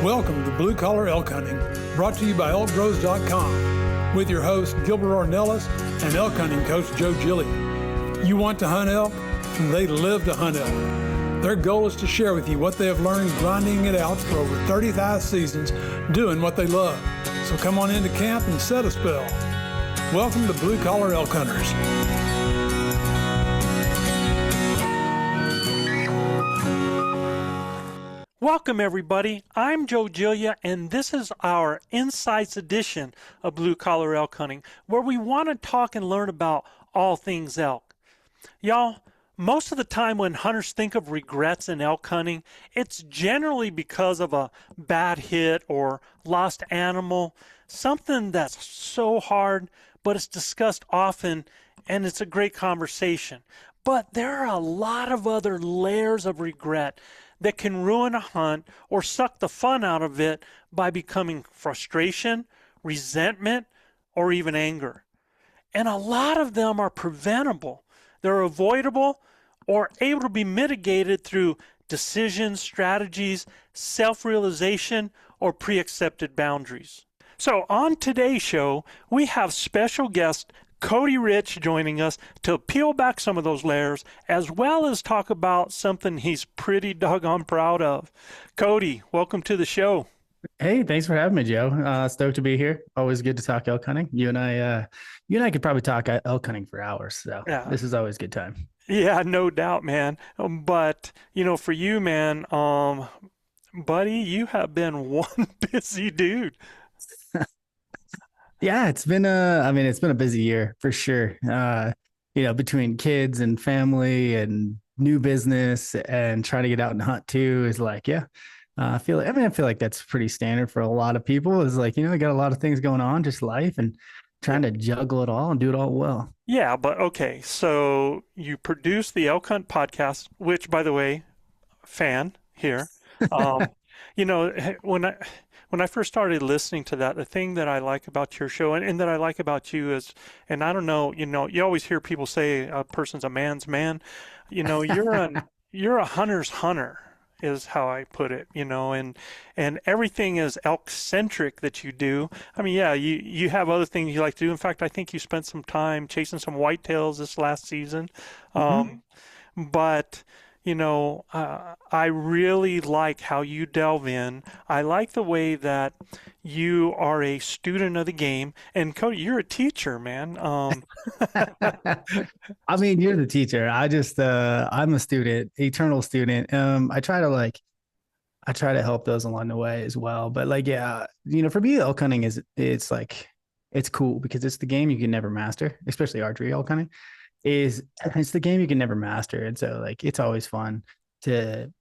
Welcome to Blue Collar Elk Hunting, brought to you by ElkBros.com, with your host Gilbert Ornelas and elk hunting coach Joe Giglia. You want to hunt elk, and they live to hunt elk. Their goal is to share with you what they have learned grinding it out for over 35 seasons, doing what they love. So come on into camp and set a spell. Welcome to Blue Collar Elk Hunters. Welcome everybody, I'm Joe Giglia and this is our Insights edition of Blue Collar Elk Hunting, where we want to talk and learn about all things elk. Y'all, most of the time when hunters think of regrets in elk hunting, it's generally because of a bad hit or lost animal, something that's so hard, but it's discussed often and it's a great conversation. But there are a lot of other layers of regret that can ruin a hunt or suck the fun out of it by becoming frustration, resentment, or even anger. And a lot of them are preventable. They're avoidable or able to be mitigated through decisions, strategies, self-realization, or pre-accepted boundaries. So on today's show, we have special guest Cody Rich joining us to peel back some of those layers, as well as talk about something he's pretty doggone proud of. Cody, welcome to the show. Hey, thanks for having me, Joe. Stoked to be here. Always good to talk elk hunting. You and I could probably talk elk hunting for hours. So yeah. This is always a good time. Yeah, no doubt, man. But for you, man, buddy, you have been one busy dude. Yeah, it's been a busy year for sure. Between kids and family and new business and trying to get out and hunt too is like, yeah. I feel like that's pretty standard for a lot of people. Is like, they got a lot of things going on, just life, and trying to juggle it all and do it all well. Yeah, but okay. So you produce the Elk Hunt podcast, which, by the way, fan here. When I first started listening to that, the thing that I like about your show and that I like about you is, and I don't know, you always hear people say a person's a man's man. You're a hunter's hunter is how I put it, and everything is elk centric that you do. I mean, yeah, you have other things you like to do. In fact, I think you spent some time chasing some whitetails this last season. But I really like how you delve in. I like the way that you are a student of the game. And Cody, you're a teacher, man. I mean, you're the teacher. I'm a student, eternal student. I try to help those along the way as well. But for me, elk hunting it's cool because it's the game you can never master, especially archery elk hunting. It's the game you can never master. And so it's always fun to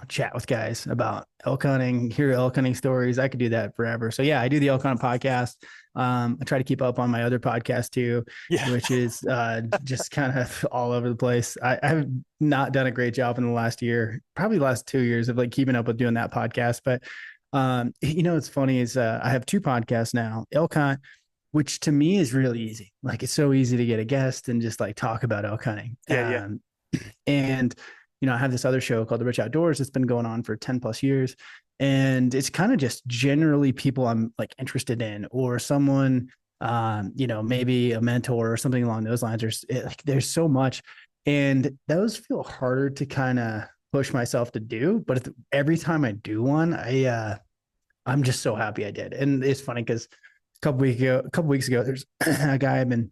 chat with guys about elk hunting, hear elk hunting stories. I could do that forever. So yeah, I do the Elk Hunt podcast. I try to keep up on my other podcast too, which is just kind of all over the place. I have not done a great job in the last year, probably the last 2 years of keeping up with doing that podcast. But what's funny is I have two podcasts now, Elk Hunt, which to me is really easy. It's so easy to get a guest and just talk about elk hunting. And, I have this other show called The Rich Outdoors. It's been going on for 10 plus years. And it's kind of just generally people I'm interested in, or someone, maybe a mentor or something along those lines. There's so much, and those feel harder to kind of push myself to do. But every time I do one, I'm just so happy I did. And it's funny because a couple weeks ago, there's a guy I'm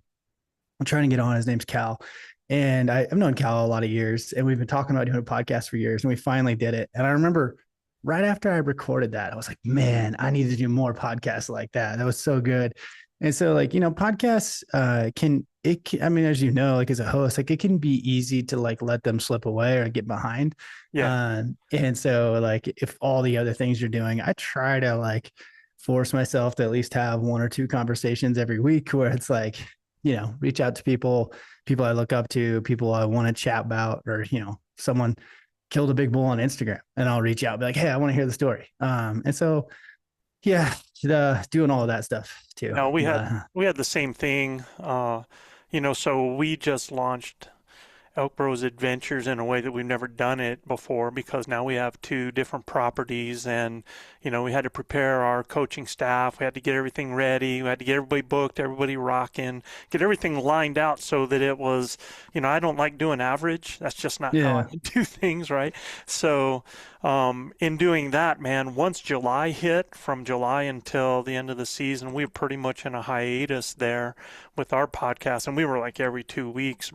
trying to get on. His name's Cal. And I've known Cal a lot of years, and we've been talking about doing a podcast for years, and we finally did it. And I remember right after I recorded that, I was like, man, I need to do more podcasts like that. That was so good. And so podcasts as you know, as a host, it can be easy to let them slip away or get behind. Yeah. And so if all the other things you're doing, I try to force myself to at least have one or two conversations every week where it's reach out to people I look up to, people I want to chat about, or, someone killed a big bull on Instagram, and I'll reach out and be like, hey, I want to hear the story. And so, yeah, doing all of that stuff too. No, we had the same thing, so we just launched ElkBros adventures in a way that we've never done it before, because now we have two different properties, and we had to prepare our coaching staff. We had to get everything ready. We had to get everybody booked, everybody rocking, get everything lined out so that it was, I don't like doing average. That's just not how I Yeah. do things, right? So in doing that, man, once July hit, from July until the end of the season, we were pretty much in a hiatus there with our podcast, and we were like every 2 weeks.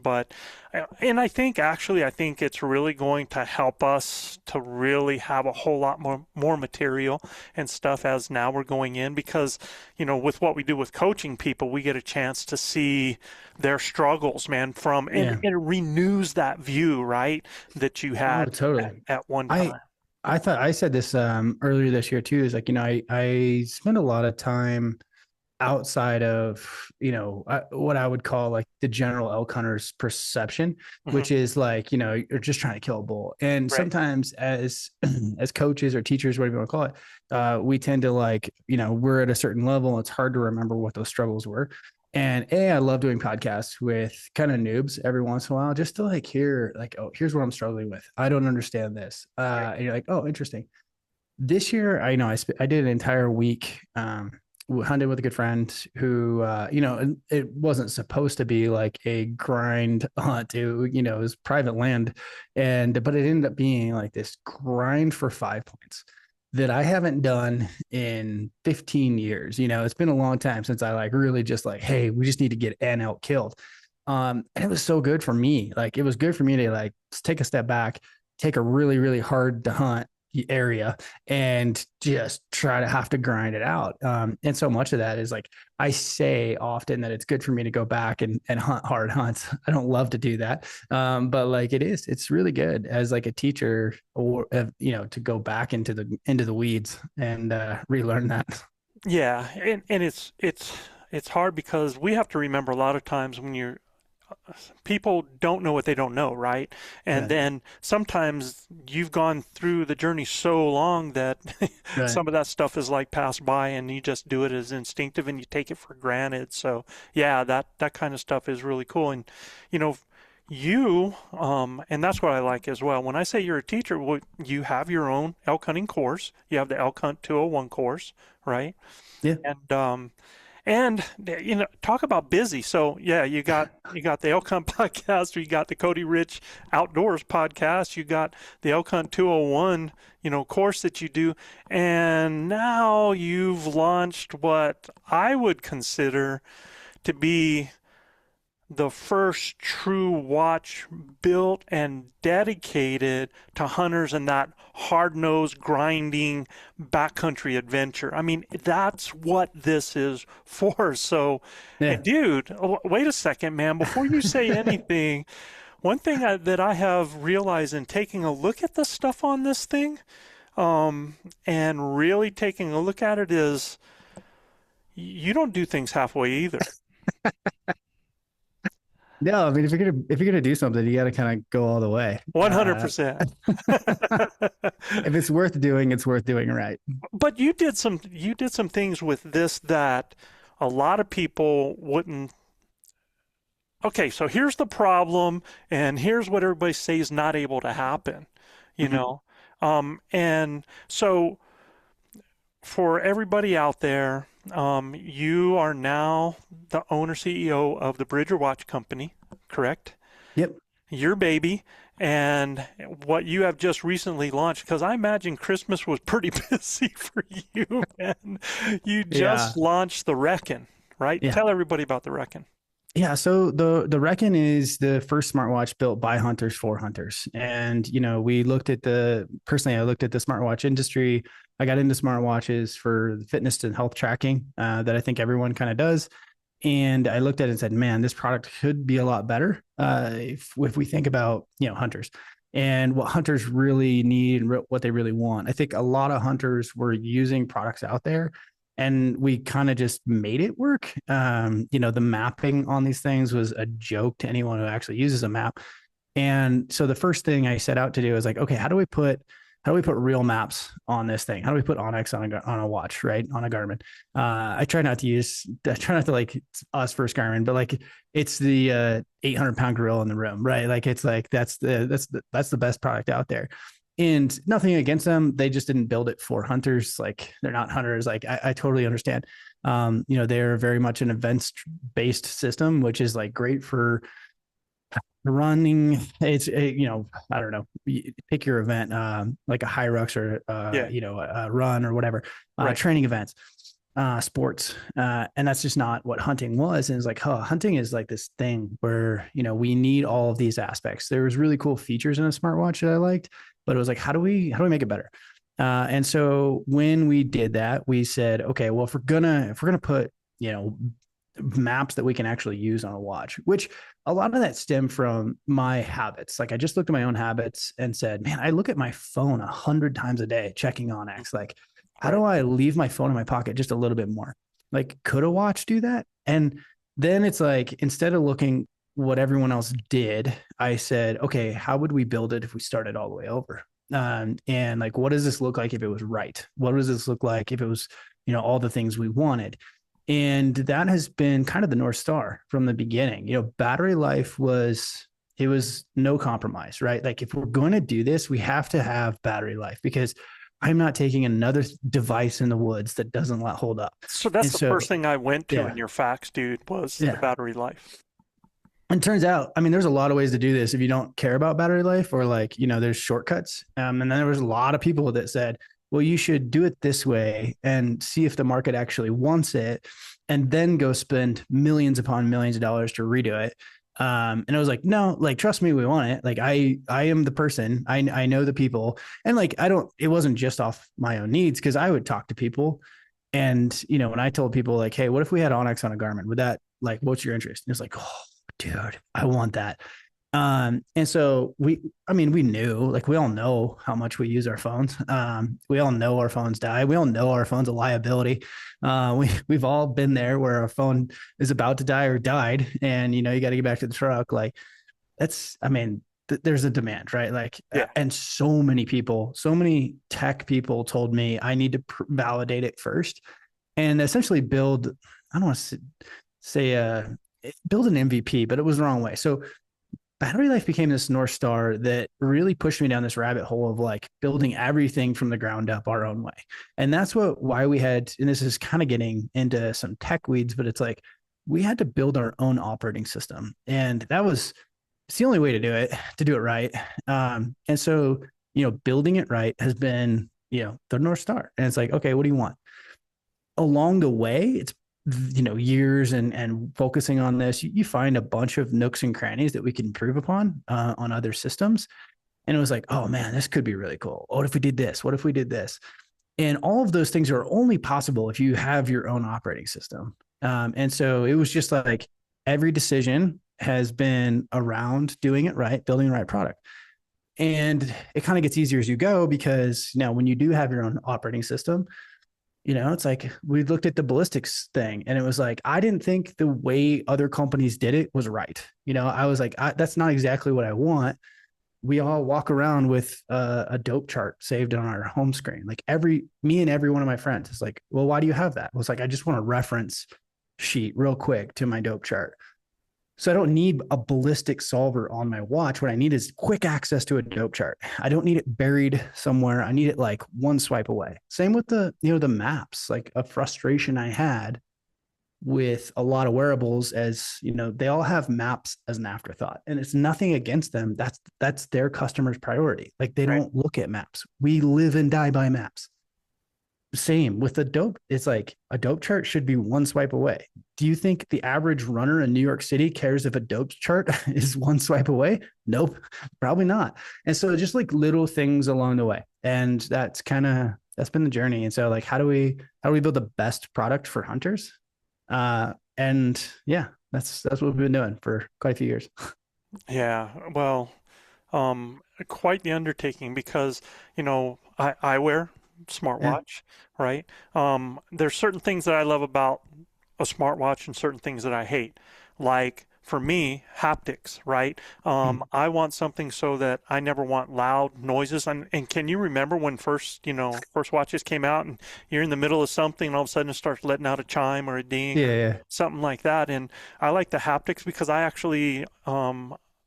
And I think it's really going to help us to really have a whole lot more material and stuff as now we're going in, because with what we do with coaching people, we get a chance to see their struggles, man, and it renews that view, right, that you Oh, had totally. at one I time. I thought I said this earlier this year too. Is like, I spend a lot of time outside of, what I would call like the general elk hunter's perception, Hmm. which is like, you're just trying to kill a bull. And Right. sometimes as as coaches or teachers, whatever you want to call it, we tend to like, we're at a certain level and it's hard to remember what those struggles were. And I love doing podcasts with kind of noobs every once in a while, just to like hear like, oh, here's what I'm struggling with. I don't understand this. Right. And you're like, oh, interesting. This year, I did an entire week, hunted with a good friend who, it wasn't supposed to be like a grind hunt. It was private land, but it ended up being like this grind for 5 points that I haven't done in 15 years. It's been a long time since I like really just like, hey, we just need to get an elk killed. And it was so good for me. Like it was good for me to like take a step back, take a really, really hard to hunt area and just try to have to grind it out. And so much of that is like, I say often that it's good for me to go back and hunt hard hunts. I don't love to do that. But like it's really good as like a teacher or, to go back into the weeds and relearn that. Yeah, and it's hard, because we have to remember a lot of times when people don't know what they don't know, right? And Right. then sometimes you've gone through the journey so long that Right. some of that stuff is like passed by, and you just do it as instinctive and you take it for granted. So yeah, that kind of stuff is really cool. And you know, and that's what I like as well. When I say you're a teacher, well, you have your own elk hunting course. You have the Elk Hunt 201 course, right? Yeah. And talk about busy. So yeah, you got the Elk Hunt podcast, or you got the Cody Rich Outdoors podcast, you got the Elk Hunt 201 course that you do, and now you've launched what I would consider to be the first true watch built and dedicated to hunters and that hard-nosed, grinding backcountry adventure. I mean, that's what this is for. So, Yeah. and dude, wait a second, man. Before you say anything, one thing that I have realized in taking a look at the stuff on this thing, and really taking a look at it, is you don't do things halfway either. No, I mean, if you're gonna do something, you got to kind of go all the way. 100%. If it's worth doing, it's worth doing right. But you did some things with this that a lot of people wouldn't. Okay, so here's the problem, and here's what everybody says is not able to happen, you Mhm. know. And so for everybody out there, you are now the owner CEO of the Bridger Watch Company, correct? Yep. Your baby, and what you have just recently launched, because I imagine Christmas was pretty busy for you, man. You Yeah. just launched the Reckon, right? Yeah. Tell everybody about the Reckon. Yeah, so the Reckon is the first smartwatch built by hunters for hunters. And we looked at I looked at the smartwatch industry. I got into smartwatches for fitness and health tracking that I think everyone kind of does. And I looked at it and said, man, this product could be a lot better if we think about hunters and what hunters really need and what they really want. I think a lot of hunters were using products out there and we kind of just made it work. The mapping on these things was a joke to anyone who actually uses a map. And so the first thing I set out to do is like, okay, how do we put how do we put real maps on this thing? How do we put Onyx on a watch, right? On a Garmin. I try not to like us first Garmin, but like it's the 800-pound gorilla in the room, right? Like it's like that's the best product out there. And nothing against them. They just didn't build it for hunters. Like they're not hunters. Like I totally understand. They're very much an events based system, which is like great for running. I don't know, pick your event, like a Hyrux or Yeah. a run or whatever, Right. training events, sports, and that's just not what hunting was. And it's like, hunting is like this thing where we need all of these aspects. There was really cool features in a smartwatch that I liked, but it was like, how do we make it better? And so when we did that, we said, okay, well, if we're gonna put maps that we can actually use on a watch, which a lot of that stemmed from my habits. Like I just looked at my own habits and said, man, I look at my phone 100 times a day checking on X. Like, how do I leave my phone in my pocket just a little bit more? Like, could a watch do that? And then it's like, instead of looking what everyone else did, I said, okay, how would we build it if we started all the way over? And like, what does this look like if it was right? What does this look like if it was, all the things we wanted? And that has been kind of the North Star from the beginning. Battery life was no compromise, right? Like if we're going to do this, we have to have battery life because I'm not taking another device in the woods that doesn't hold up. So that's And the so, first thing I went to yeah, in your facts, dude, was the yeah. battery life. And it turns out, I mean, there's a lot of ways to do this if you don't care about battery life or like, there's shortcuts. And then there was a lot of people that said, well, you should do it this way and see if the market actually wants it and then go spend millions upon millions of dollars to redo it. And I was like, no, like, trust me, we want it. Like, I am the person, I know the people. And like, it wasn't just off my own needs because I would talk to people. And, when I told people like, hey, what if we had Onyx on a Garmin? Would that, like, what's your interest? And it's like, oh, dude, I want that. And so we knew, like, we all know how much we use our phones. We all know our phones die. We all know our phone's a liability. We've all been there where our phone is about to die or died. And, you got to get back to the truck. Like there's a demand, right? Like, Yeah. And so many tech people told me I need to validate it first and essentially build, I don't want to say, build an MVP, but it was the wrong way. So battery life became this North Star that really pushed me down this rabbit hole of like building everything from the ground up our own way. And that's why we had, and this is kind of getting into some tech weeds, but it's like, we had to build our own operating system. And it's the only way to do it right. And so, building it right has been, the North Star. And it's like, okay, what do you want? Along the way, it's years and focusing on this, you find a bunch of nooks and crannies that we can improve upon on other systems. And it was like, oh man, this could be really cool. What if we did this? What if we did this? And all of those things are only possible if you have your own operating system. And so it was just like every decision has been around doing it right, building the right product. And it kind of gets easier as you go because now when you do have your own operating system, it's like we looked at the ballistics thing and it was like, I didn't think the way other companies did it was right. I was like, that's not exactly what I want. We all walk around with a dope chart saved on our home screen. Like me and every one of my friends is like, well, why do you have that? Well, it's like, I just want a reference sheet real quick to my dope chart. So I don't need a ballistic solver on my watch. What I need is quick access to a dope chart. I don't need it buried somewhere. I need it like one swipe away. Same with the maps. Like a frustration I had with a lot of wearables as, they all have maps as an afterthought and it's nothing against them. That's their customer's priority. Like they don't look at maps. We live and die by maps. Same with the dope. It's like a dope chart should be one swipe away. Do you think the average runner in New York City cares if a dope chart is one swipe away? Nope, probably not. And so just like little things along the way. And that's been the journey. And so like, how do we build the best product for hunters? And yeah, that's what we've been doing for quite a few years. Yeah, well, quite the undertaking because, I wear smartwatch, right? There's certain things that I love about a smartwatch and certain things that I hate, like for me, haptics, right? I want something so that I never want loud noises. And can you remember when first watches came out and you're in the middle of something and all of a sudden it starts letting out a chime or a ding or Yeah. something like that? And I like the haptics because I actually,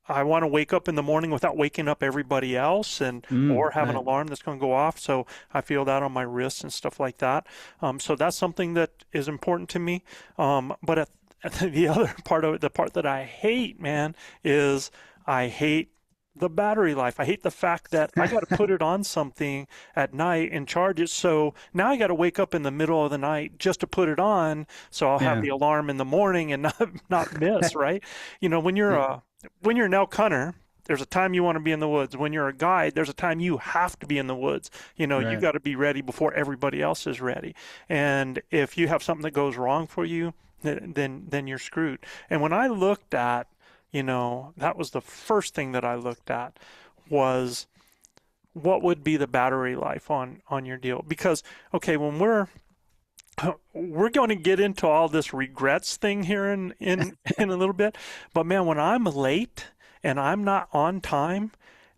I want to wake up in the morning without waking up everybody else or have an Right. alarm that's going to go off. So I feel that on my wrists and stuff like that. So that's something that is important to me. But at the other part of it, the part that I hate, man, is I hate the battery life. I hate the fact that I got to put it on something at night and charge it. So now I got to wake up in the middle of the night just to put it on. So I'll have Yeah. the alarm in the morning and not miss, right? Yeah. When you're an elk hunter, there's a time you want to be in the woods. When you're a guide, there's a time you have to be in the woods. You Right. got to be ready before everybody else is ready. And if you have something that goes wrong for you, then you're screwed. And when I looked at, that was the first thing that I looked at was what would be the battery life on your deal? Because okay, when we're going to get into all this regrets thing here in in a little bit, but man, when I'm late and I'm not on time,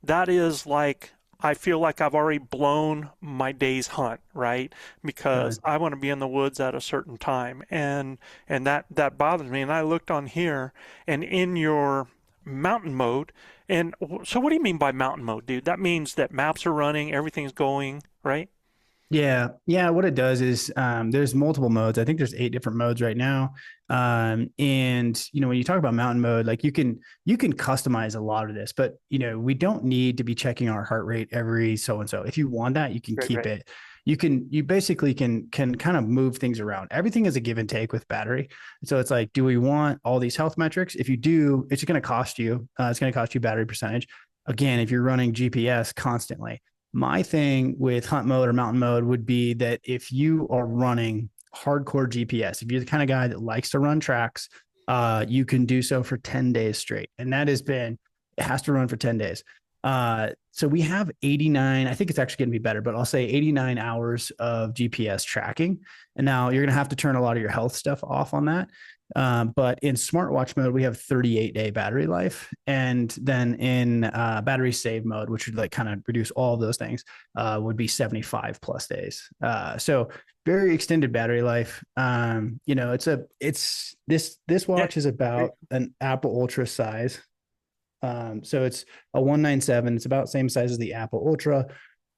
that is like I feel like I've already blown my day's hunt, right? Right. Because I want to be in the woods at a certain time, and that bothers me. And I looked on here, and in your mountain mode, and so what do you mean by mountain mode, dude? That means that maps are running, everything's going, right? Yeah. Yeah. What it does is there's multiple modes. I think there's 8 different modes right now. And when you talk about mountain mode, like you can customize a lot of this, but we don't need to be checking our heart rate every so and so. If you want that, you can Right, keep right. it. You basically can kind of move things around. Everything is a give and take with battery. So it's like, do we want all these health metrics? If you do, it's going to cost you. It's going to cost you battery percentage. Again, if you're running GPS constantly, my thing with hunt mode or mountain mode would be that if you are running hardcore GPS, if you're the kind of guy that likes to run tracks, you can do so for 10 days straight. And it has to run for 10 days. So we have 89, I think it's actually going to be better, but I'll say 89 hours of GPS tracking. And now you're going to have to turn a lot of your health stuff off on that. But in smartwatch mode, we have 38-day battery life. And then in battery save mode, which would like kind of reduce all of those things, would be 75 plus days. So very extended battery life. This Yeah. watch is about an Apple Ultra size. So it's a 197. It's about same size as the Apple Ultra,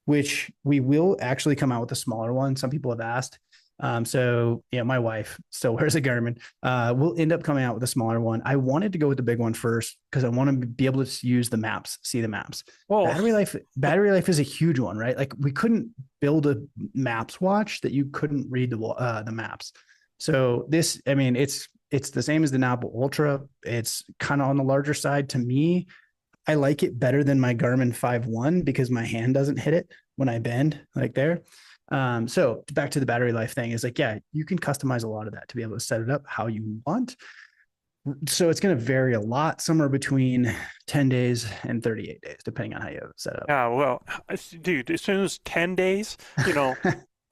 which we will actually come out with a smaller one. Some people have asked. So my wife still wears a Garmin. We'll end up coming out with a smaller one. I wanted to go with the big one first because I want to be able to use the maps, see the maps. Well, Battery life is a huge one, right? Like we couldn't build a maps watch that you couldn't read the maps. So this, I mean, it's the same as the Apple Ultra. It's kind of on the larger side. To me, I like it better than my Garmin 5.1 because my hand doesn't hit it when I bend like there. So back to the battery life thing is like, yeah, you can customize a lot of that to be able to set it up how you want. So it's going to vary a lot, somewhere between 10 days and 38 days, depending on how you have it set up. yeah, well, dude, as soon as 10 days,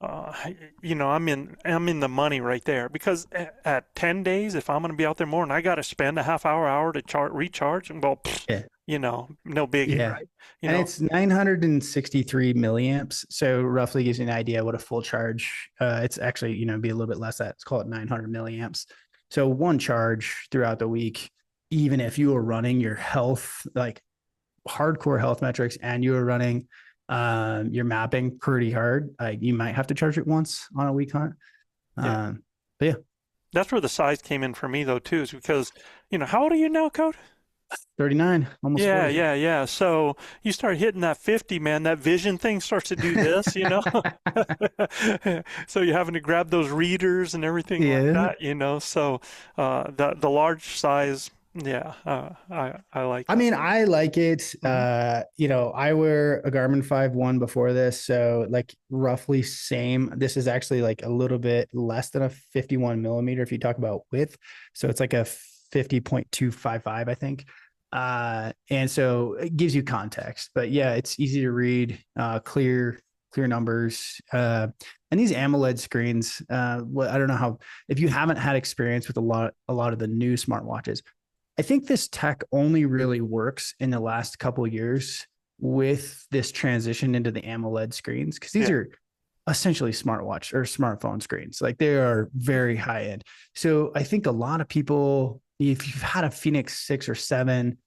uh, I'm in the money right there because at 10 days, if I'm going to be out there more and I got to spend a half hour to recharge, well, Yeah. no biggie, Yeah. right? And it's 963 milliamps. So roughly gives you an idea what a full charge, it's actually, be a little bit less that. Let's call it 900 milliamps. So one charge throughout the week, even if you were running your health, like hardcore health metrics and you were running your mapping pretty hard, you might have to charge it once on a week hunt. Yeah. But yeah, That's where the size came in for me though too, is because, how old are you now, Code? 39, almost Yeah, 40. yeah, yeah. So you start hitting that 50, man, that vision thing starts to do this. So you're having to grab those readers and everything like Yeah. that. So the large size, yeah, I like I that. mean, I like it. Mhm. I wear a Garmin 5.1 before this, so like roughly same. This is actually like a little bit less than a 51 millimeter if you talk about width. So it's like a 50.255, I think. And so it gives you context. But yeah, it's easy to read, clear numbers. And these AMOLED screens, I don't know if you haven't had experience with a lot of the new smartwatches, I think this tech only really works in the last couple of years with this transition into the AMOLED screens, because these Yeah. are essentially smartwatch or smartphone screens. Like they are very high end. So I think a lot of people, if you've had a Phoenix 6 or 7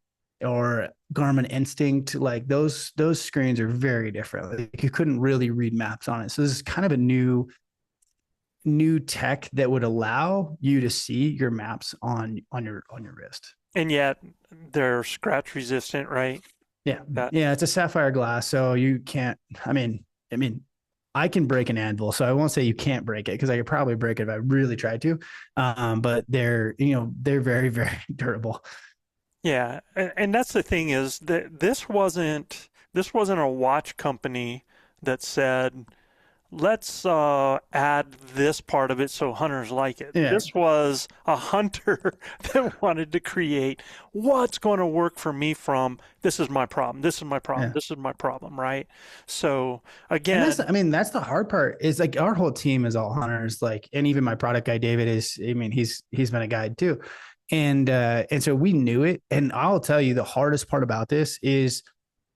or Garmin Instinct, like those screens are very different. Like you couldn't really read maps on it. So this is kind of a new tech that would allow you to see your maps on your wrist. And yet they're scratch resistant, right? Yeah. That Yeah, it's a sapphire glass, so you can't, I mean, I can break an anvil, so I won't say you can't break it because I could probably break it if I really tried to. But they're very, very durable. Yeah, and that's the thing is that this wasn't a watch company that said, let's add this part of it so hunters like it. Yeah. This was a hunter that wanted to create what's going to work for me from this is my problem, this is my problem, Yeah. this is my problem, right? So And again, that's the hard part is like our whole team is all hunters, like, and even my product guy, David is, I mean, he's been a guide too. And so we knew it. And I'll tell you the hardest part about this is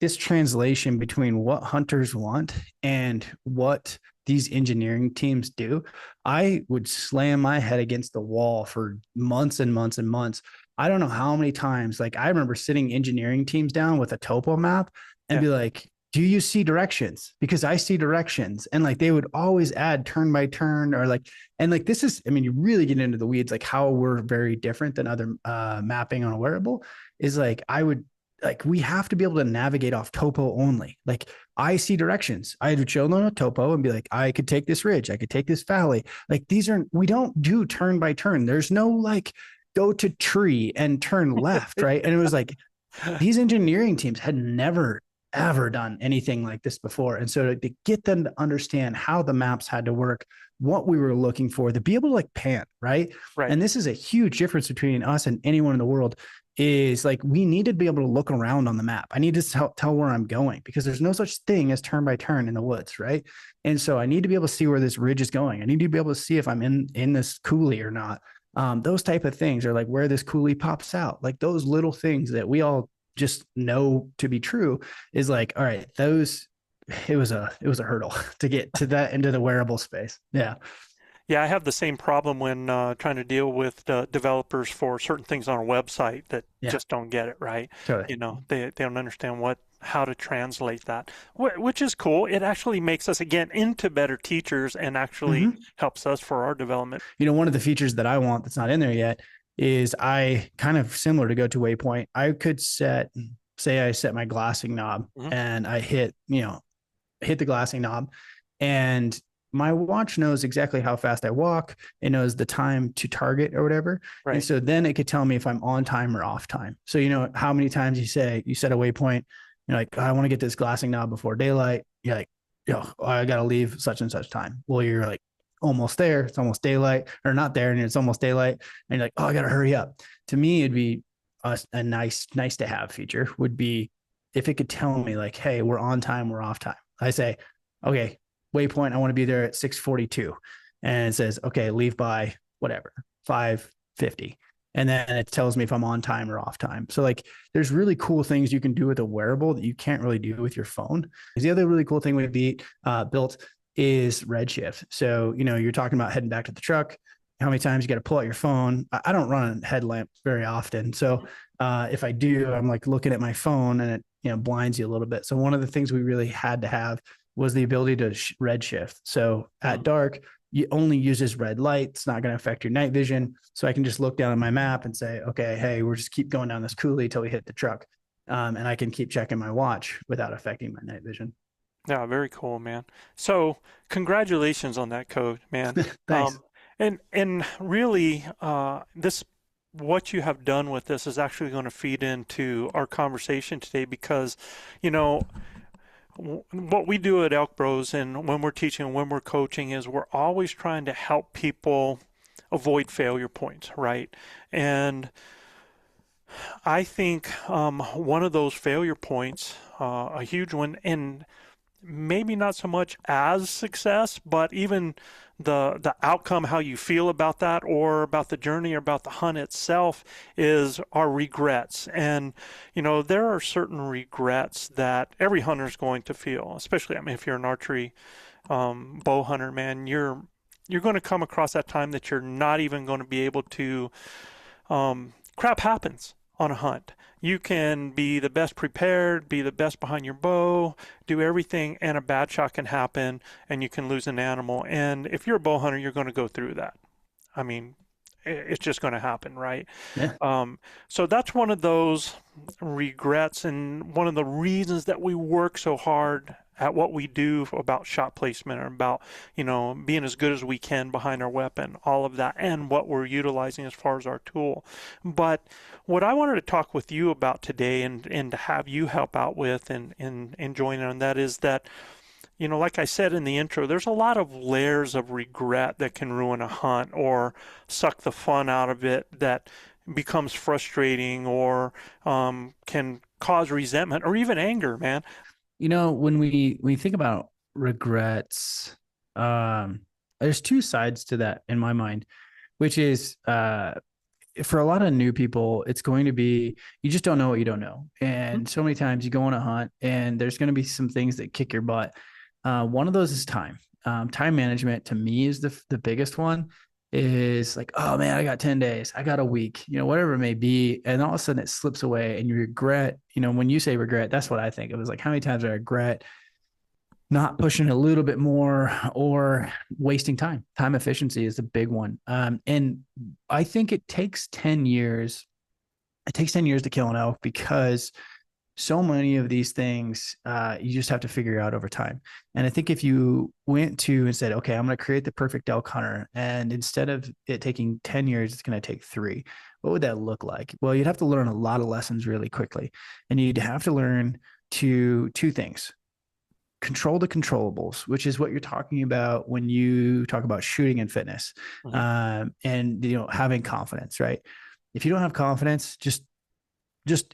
this translation between what hunters want and what these engineering teams do. I would slam my head against the wall for months and months and months. I don't know how many times, like I remember sitting engineering teams down with a topo map and yeah, be like, do you see directions? Because I see directions. And like they would always add turn by turn or like, and like this is, I mean, you really get into the weeds, like how we're very different than other mapping on a wearable is like, I would like, we have to be able to navigate off topo only. Like I see directions. I would show them a topo and be like, I could take this ridge. I could take this valley. Like these are, we don't do turn by turn. There's no like go to tree and turn left. Right. And it was like, these engineering teams had never ever done anything like this before. And so to get them to understand how the maps had to work, what we were looking for, to be able to like pan, right? right, And this is a huge difference between us and anyone in the world is like, we need to be able to look around on the map. I need to tell where I'm going because there's no such thing as turn by turn in the woods, right? And so I need to be able to see where this ridge is going. I need to be able to see if I'm in this coulee or not. Those type of things are like where this coulee pops out, like those little things that we all just know to be true is like, all right, it was a hurdle to get to that into the wearable space. Yeah. yeah. I have the same problem when trying to deal with developers for certain things on a website that Yeah. just don't get it right. Totally. You know, they don't understand how to translate that, which is cool. It actually makes us again into better teachers and actually helps us for our development. You know, one of the features that I want that's not in there yet is I kind of similar to go to waypoint. I could say I set my glassing knob and I hit the glassing knob and my watch knows exactly how fast I walk. It knows the time to target or whatever. Right. And so then it could tell me if I'm on time or off time. So, you know, how many times you set a waypoint, you're like, I want to get this glassing knob before daylight. You're like, I got to leave such and such time. Well, you're like, almost there. It's almost daylight or not there. And it's almost daylight. And you're like, oh, I got to hurry up. To me, it'd be a nice to have feature would be if it could tell me like, hey, we're on time, we're off time. I say, okay, waypoint, I want to be there at 6:42. And it says, okay, leave by whatever, 5:50. And then it tells me if I'm on time or off time. So like there's really cool things you can do with a wearable that you can't really do with your phone. The other really cool thing would be built is redshift. So, you know, you're talking about heading back to the truck, how many times you got to pull out your phone. I don't run a headlamp very often. So if I do, I'm like looking at my phone and it, you know, blinds you a little bit. So one of the things we really had to have was the ability to redshift. So at dark, you only uses red light. It's not going to affect your night vision. So I can just look down at my map and say, okay, hey, we're just keep going down this coulee till we hit the truck. And I can keep checking my watch without affecting my night vision. Yeah, very cool, man. So congratulations on that code, man. Thanks. And really, this what you have done with this is actually going to feed into our conversation today because, you know, what we do at ElkBros and when we're teaching and when we're coaching is we're always trying to help people avoid failure points, right? And I think one of those failure points, a huge one, and maybe not so much as success, but even the outcome, how you feel about that, or about the journey, or about the hunt itself, is our regrets. And there are certain regrets that every hunter is going to feel, especially, I mean, if you're an archery bow hunter, man, you're going to come across that time that you're not even going to be able to. Crap happens on a hunt. You can be the best prepared, be the best behind your bow, do everything, and a bad shot can happen, and you can lose an animal. And if you're a bow hunter, you're going to go through that. I mean, it's just going to happen, right? Yeah. So that's one of those regrets, and one of the reasons that we work so hard at what we do about shot placement, or about being as good as we can behind our weapon, all of that, and what we're utilizing as far as our tool. But what I wanted to talk with you about today, and to have you help out with and join in on that, is that like I said in the intro, there's a lot of layers of regret that can ruin a hunt or suck the fun out of it, that becomes frustrating, or can cause resentment or even anger, man. When we think about regrets, there's two sides to that in my mind, which is for a lot of new people, it's going to be, you just don't know what you don't know. And so many times you go on a hunt and there's going to be some things that kick your butt. One of those is time. Time management, to me, is the biggest one. Is like, oh man, I got 10 days, I got a week, whatever it may be. And all of a sudden it slips away and you regret, when you say regret, that's what I think. It was like, how many times I regret not pushing a little bit more, or wasting time. Time efficiency is the big one. And I think it takes 10 years. It takes 10 years to kill an elk, because so many of these things you just have to figure out over time. And I think if you went to and said, okay, I'm going to create the perfect elk hunter, and instead of it taking 10 years, it's going to take 3, what would that look like? Well, you'd have to learn a lot of lessons really quickly. And you'd have to learn two things: control the controllables, which is what you're talking about when you talk about shooting and fitness, and having confidence, right? If you don't have confidence, just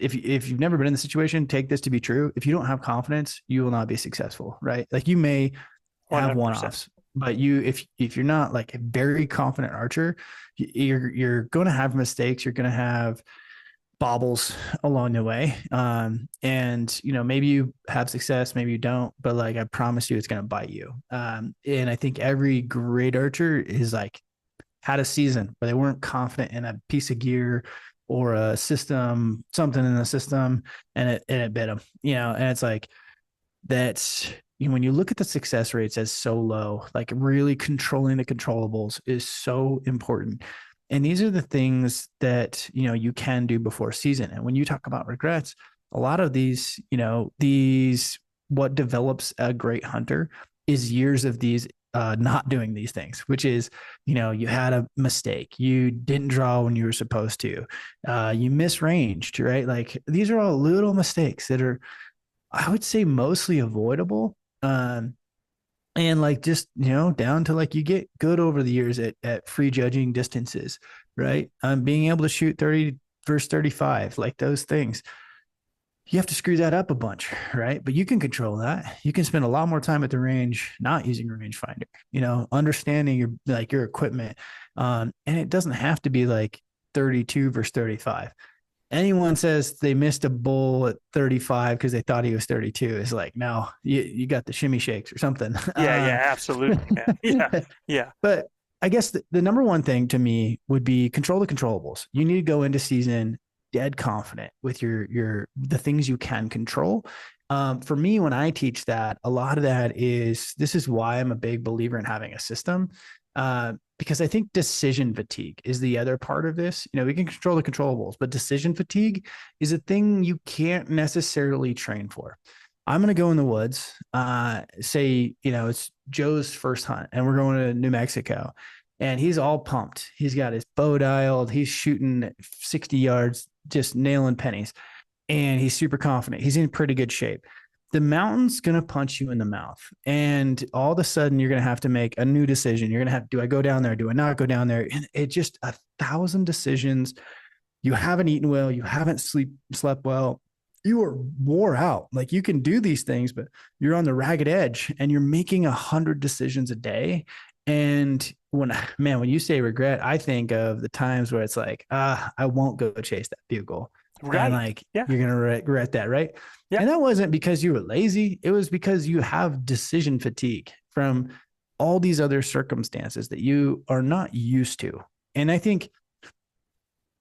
if you've never been in the situation, take this to be true. If you don't have confidence, you will not be successful, right? Like, you may have 100%. one-offs, but if you're not like a very confident archer, you're going to have mistakes. You're going to have bobbles along the way. And maybe you have success, maybe you don't, but like, I promise you, it's going to bite you. And I think every great archer is like, had a season where they weren't confident in a piece of gear or a system, something in the system, and it bit them, and it's like, that's, when you look at the success rates as so low, like really controlling the controllables is so important. And these are the things that, you can do before season. And when you talk about regrets, a lot of these, what develops a great hunter is years of these not doing these things, which is, you had a mistake, you didn't draw when you were supposed to, you misranged, right? Like, these are all little mistakes that are, I would say, mostly avoidable. And like, just, down to like, you get good over the years at free judging distances, right? Being able to shoot 30 versus 35, like those things, you have to screw that up a bunch, right? But you can control that. You can spend a lot more time at the range not using a rangefinder, understanding your equipment. And it doesn't have to be like 32 versus 35. Anyone says they missed a bull at 35 because they thought he was 32, is like, no, you got the shimmy shakes or something. Yeah, absolutely, man. Yeah. But I guess the number one thing to me would be control the controllables. You need to go into season dead confident with the things you can control. For me, when I teach that, a lot of that is, this is why I'm a big believer in having a system, because I think decision fatigue is the other part of this. We can control the controllables, but decision fatigue is a thing you can't necessarily train for. I'm going to go in the woods, say, it's Joe's first hunt and we're going to New Mexico, and he's all pumped. He's got his bow dialed. He's shooting 60 yards, just nailing pennies. And he's super confident. He's in pretty good shape. The mountain's going to punch you in the mouth. And all of a sudden, you're going to have to make a new decision. You're going to have, do I go down there? Do I not go down there? And it just 1,000 decisions. You haven't eaten well. You haven't slept well. you are wore out. Like you can do these things, but you're on the ragged edge and you're making 100 decisions a day. And when you say regret, I think of the times where it's like, I won't go chase that bugle. And Right. like, Yeah. you're going to regret that. Right. Yeah. And that wasn't because you were lazy. It was because you have decision fatigue from all these other circumstances that you are not used to. And I think,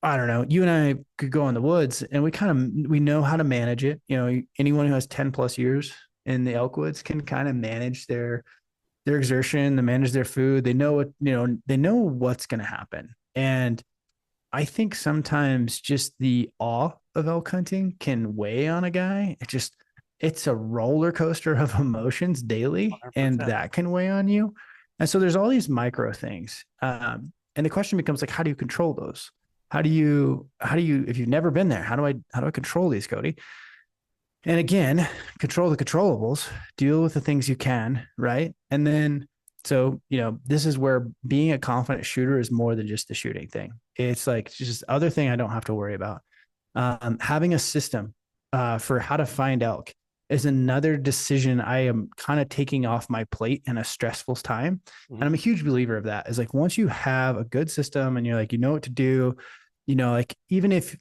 I don't know, you and I could go in the woods and we know how to manage it. You know, anyone who has 10 plus years in the elk woods can kind of manage their exertion, they manage their food. They know they know what's going to happen. And I think sometimes just the awe of elk hunting can weigh on a guy. It's a roller coaster of emotions daily, 100%. and that can weigh on you. And so there's all these micro things. And the question becomes like, how do you control those? How do you, if you've never been there, how do I control these, Cody? And again, control the controllables, deal with the things you can, right? And then, so, this is where being a confident shooter is more than just the shooting thing. It's like just other thing I don't have to worry about. Having a system for how to find elk is another decision I am kind of taking off my plate in a stressful time. And I'm a huge believer of that. Is like, once you have a good system and you're like, you know what to do, like even if,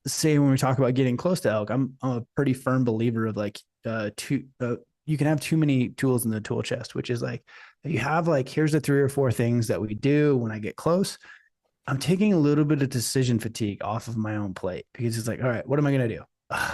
say when we talk about getting close to elk, I'm a pretty firm believer of like you can have too many tools in the tool chest, which is like you have like, here's the 3 or 4 things that we do when I get close. I'm taking a little bit of decision fatigue off of my own plate because it's like, all right, what am I going to do?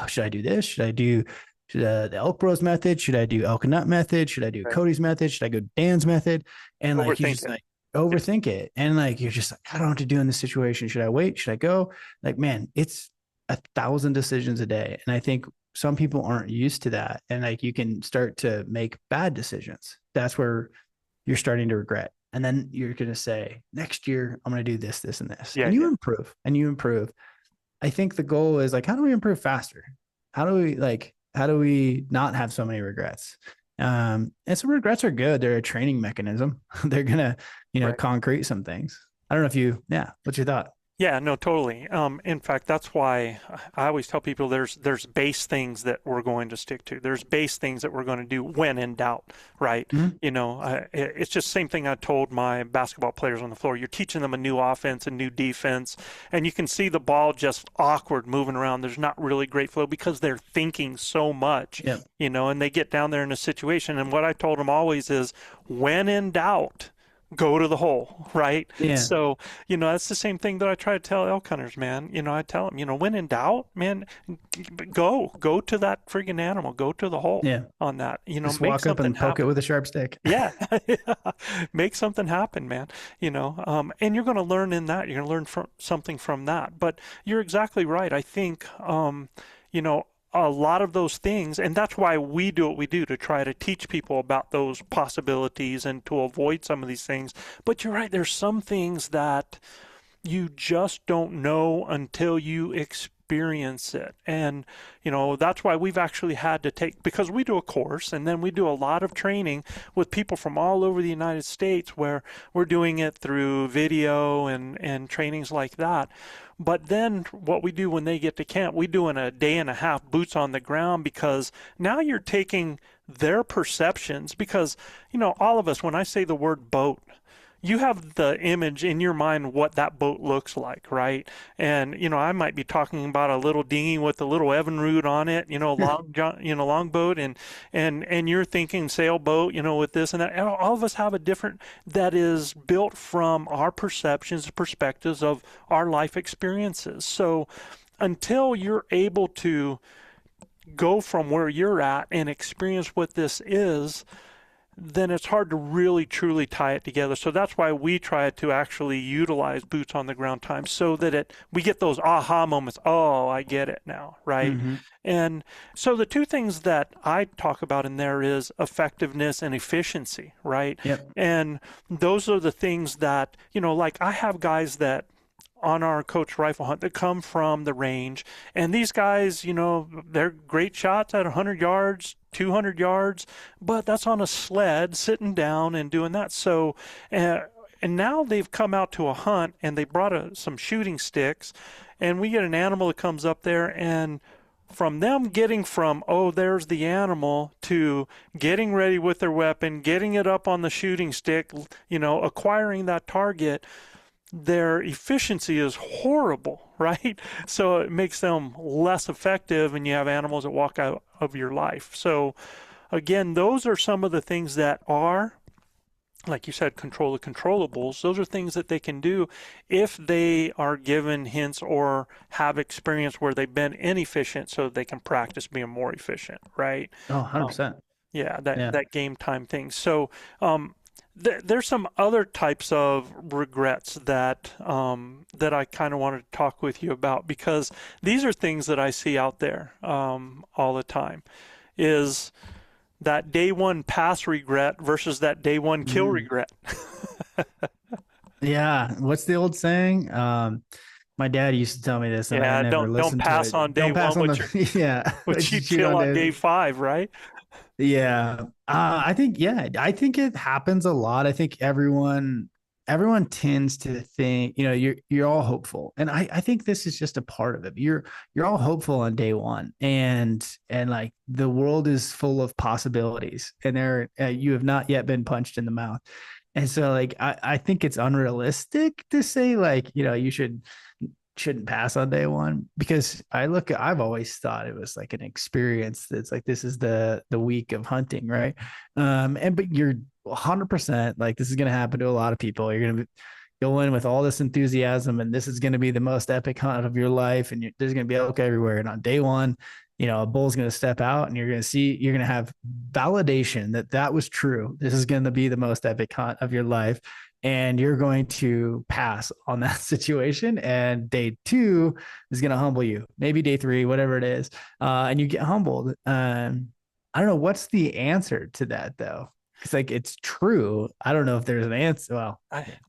Should I do this? Should I do the ElkBros method? Should I do Elk and Nut method? Should I do Cody's method? Should I go Dan's method? And like, you just like overthink it. And like, you're just like, I don't know what to do in this situation. Should I wait? Should I go? Like, man, it's 1,000 decisions a day. And I think some people aren't used to that. And like, you can start to make bad decisions. That's where you're starting to regret. And then you're going to say, next year, I'm going to do this, this, and this. And you improve and you improve. I think the goal is like, how do we improve faster? How do we not have so many regrets? And some regrets are good. They're a training mechanism. They're going to, concrete some things. I don't know if what's your thought? Yeah, no, totally. In fact, that's why I always tell people there's base things that we're going to stick to. There's base things that we're going to do when in doubt, right? Mm-hmm. It's just the same thing I told my basketball players on the floor. You're teaching them a new offense, a new defense, and you can see the ball just awkward moving around. There's not really great flow because they're thinking so much, and they get down there in a situation. And what I told them always is, when in doubt, go to the hole, right? Yeah. So, that's the same thing that I try to tell elk hunters, man. I tell them, when in doubt, man, go to that friggin' animal, go to the hole on that, just walk up and poke it with a sharp stick. Yeah. Make something happen, man, and you're going to learn in that, you're going to learn something from that. But you're exactly right. I think, a lot of those things, and that's why we do what we do, to try to teach people about those possibilities and to avoid some of these things. But you're right, there's some things that you just don't know until you experience it. And that's why we've actually had to take, because we do a course and then we do a lot of training with people from all over the United States, where we're doing it through video and trainings like that. But then what we do when they get to camp, we do in a day and a half boots on the ground, because now you're taking their perceptions, because, all of us, when I say the word boat, you have the image in your mind what that boat looks like, right? And I might be talking about a little dinghy with a little Evinrude on it, long boat, and you're thinking sailboat, with this and that. All of us have a different, that is built from our perceptions, perspectives of our life experiences. So until you're able to go from where you're at and experience what this is, then it's hard to really truly tie it together. So that's why we try to actually utilize boots on the ground time, so that we get those aha moments. Oh, I get it now, right? Mm-hmm. And so the two things that I talk about in there is effectiveness and efficiency, right? Yep. And those are the things that, like I have guys that on our coach rifle hunt that come from the range, and these guys, they're great shots at 100 yards, 200 yards, but that's on a sled sitting down and doing that. So, and now they've come out to a hunt and they brought some shooting sticks, and we get an animal that comes up there and from them getting from, oh, there's the animal, to getting ready with their weapon, getting it up on the shooting stick, acquiring that target, their efficiency is horrible, right? So it makes them less effective, and you have animals that walk out of your life. So again, those are some of the things that are, like you said, control the controllables. Those are things that they can do if they are given hints or have experience where they've been inefficient, so they can practice being more efficient, right? Oh, 100%. Yeah, Yeah. that game time thing. So there's some other types of regrets that that I kind of wanted to talk with you about, because these are things that I see out there all the time. Is that day one pass regret versus that day one kill regret. Yeah. What's the old saying? My dad used to tell me this, and I Yeah, never don't listened to pass it. on day Don't pass one, on which the yeah, which you cheat kill on on day. day 5, right? Yeah. I think, yeah, I think it happens a lot. I think everyone tends to think, you're all hopeful. And I think this is just a part of it. You're all hopeful on day one, and like the world is full of possibilities, and you have not yet been punched in the mouth. And so like I think it's unrealistic to say like, you shouldn't pass on day one, because I've always thought it was like an experience that's like, this is the week of hunting, right? But you're 100% like, this is going to happen to a lot of people. You're going to go in with all this enthusiasm, and this is going to be the most epic hunt of your life, and there's going to be elk everywhere, and on day one, a bull's going to step out, and you're going to have validation that was true. This is going to be the most epic hunt of your life, and you're going to pass on that situation. And day 2 is going to humble you, maybe day 3, whatever it is. And you get humbled. I don't know. What's the answer to that though? It's like, it's true. I don't know if there's an answer. Well,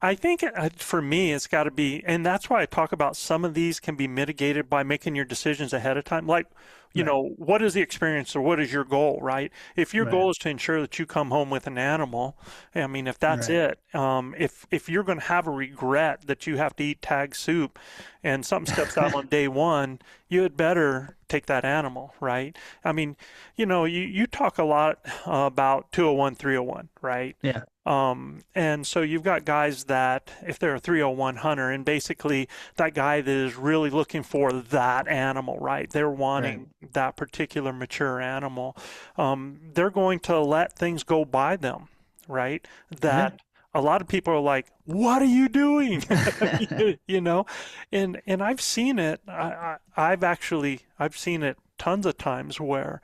I think for me, it's got to be, and that's why I talk about some of these can be mitigated by making your decisions ahead of time. Like, what is the experience, or what is your goal, right? If your goal is to ensure that you come home with an animal, I mean, if that's it, if you're going to have a regret that you have to eat tag soup and something steps out on day one, you had better take that animal, right? I mean, you talk a lot about 201, 301, right? Yeah. And so you've got guys that, if they're a 301 hunter, and basically that guy that is really looking for that animal, right? They're wanting that particular mature animal. They're going to let things go by them, right? That a lot of people are like, what are you doing? And I've seen it. I've seen it tons of times where,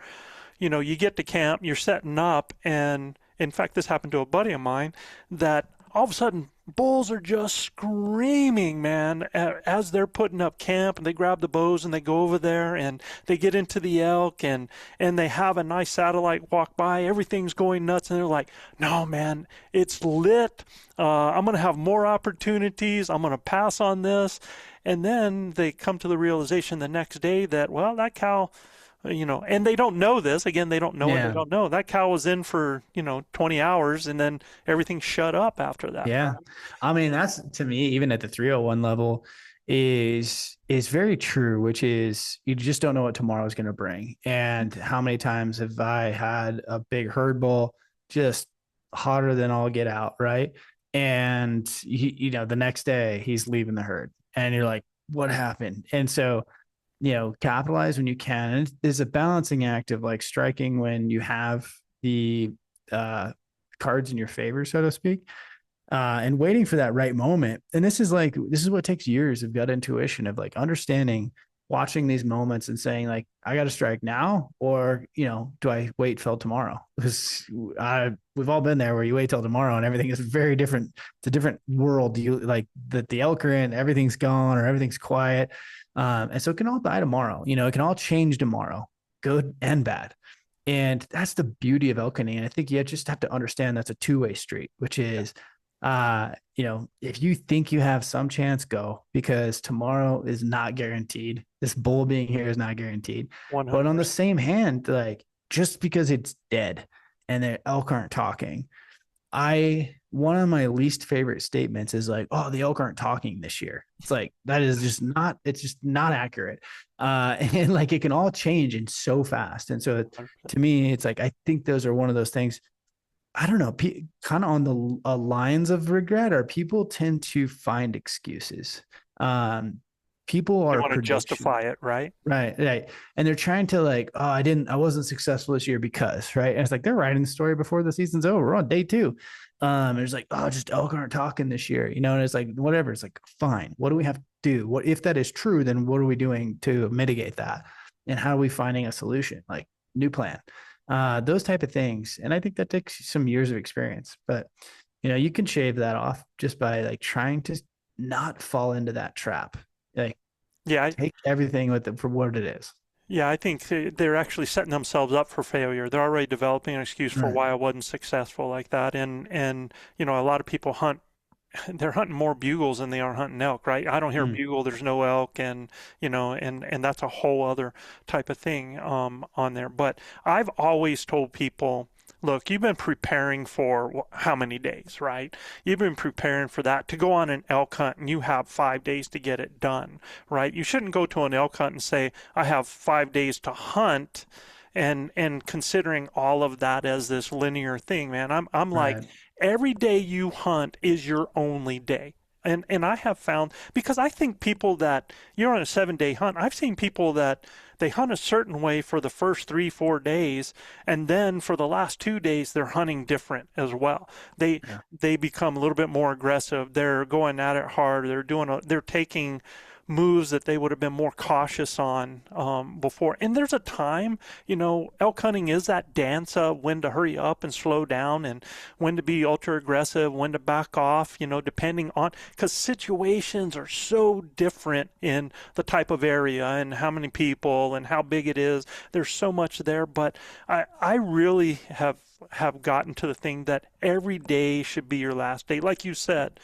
you get to camp, you're setting up, and in fact, this happened to a buddy of mine, that all of a sudden bulls are just screaming, man, as they're putting up camp, and they grab the bows and they go over there and they get into the elk, and they have a nice satellite walk by. Everything's going nuts, and they're like, no, man, it's lit. I'm going to have more opportunities. I'm going to pass on this. And then they come to the realization the next day that, well, that cow, and they don't know this. Again, they don't know what they don't know. That cow was in for, 20 hours, and then everything shut up after that. Yeah. I mean, that's, to me, even at the 301 level, is very true, which is, you just don't know what tomorrow is going to bring. And how many times have I had a big herd bull just hotter than all get out, right? And the next day he's leaving the herd, and you're like, what happened? And so, capitalize when you can. And it's a balancing act of like striking when you have the cards in your favor, so to speak, and waiting for that right moment. And this is what takes years of gut intuition, of like understanding, watching these moments and saying like, I got to strike now, or, do I wait till tomorrow? Because we've all been there where you wait till tomorrow and everything is very different. It's a different world. You like that the elk are in, everything's gone or everything's quiet. And so it can all die tomorrow. It can all change tomorrow, good and bad. And that's the beauty of elk hunting. And I think you just have to understand that's a two-way street, which is, if you think you have some chance, go, because tomorrow is not guaranteed. This bull being here is not guaranteed. 100%. But on the same hand, like, just because it's dead and the elk aren't talking, one of my least favorite statements is like, oh, the elk aren't talking this year. It's like, that is just not, it's just not accurate. And like, it can all change and so fast. And so to me, it's like, I think those are one of those things. I don't know, kind of on the lines of regret, or people tend to find excuses. People They are want to justify it, right? right, right. And they're trying to like, oh, I wasn't successful this year because, right. And it's like, they're writing the story before the season's over. We're on day 2. It's like, oh, just elk aren't talking this year, and it's like, whatever. It's like, fine. What do we have to do? What if that is true? Then what are we doing to mitigate that? And how are we finding a solution? Like, new plan, those type of things. And I think that takes some years of experience, but you can shave that off just by like trying to not fall into that trap. Like, Yeah, take everything with it for what it is. yeah, I think they're actually setting themselves up for failure. They're already developing an excuse for Right. why I wasn't successful like that. And a lot of people hunt. They're hunting more bugles than they are hunting elk, right? I don't hear Mm. bugle, there's no elk, and that's a whole other type of thing on there. But I've always told people, look, you've been preparing for how many days, right? You've been preparing for that to go on an elk hunt, and you have 5 days to get it done, right? You shouldn't go to an elk hunt and say, I have 5 days to hunt. And considering all of that as this linear thing, man, I'm like, Right. every day you hunt is your only day. And I have found, because I think people that you're on a 7 day hunt, I've seen people that they hunt a certain way for the first 3, 4 days, and then for the last 2 days they're hunting different as well. They Yeah. they become a little bit more aggressive. They're going at it hard. They're taking moves that they would have been more cautious on before. And there's a time, elk hunting is that dance of when to hurry up and slow down, and when to be ultra aggressive, when to back off, depending on, because situations are so different in the type of area and how many people and how big it is. There's so much there. But I really have gotten to the thing that every day should be your last day. Like you said,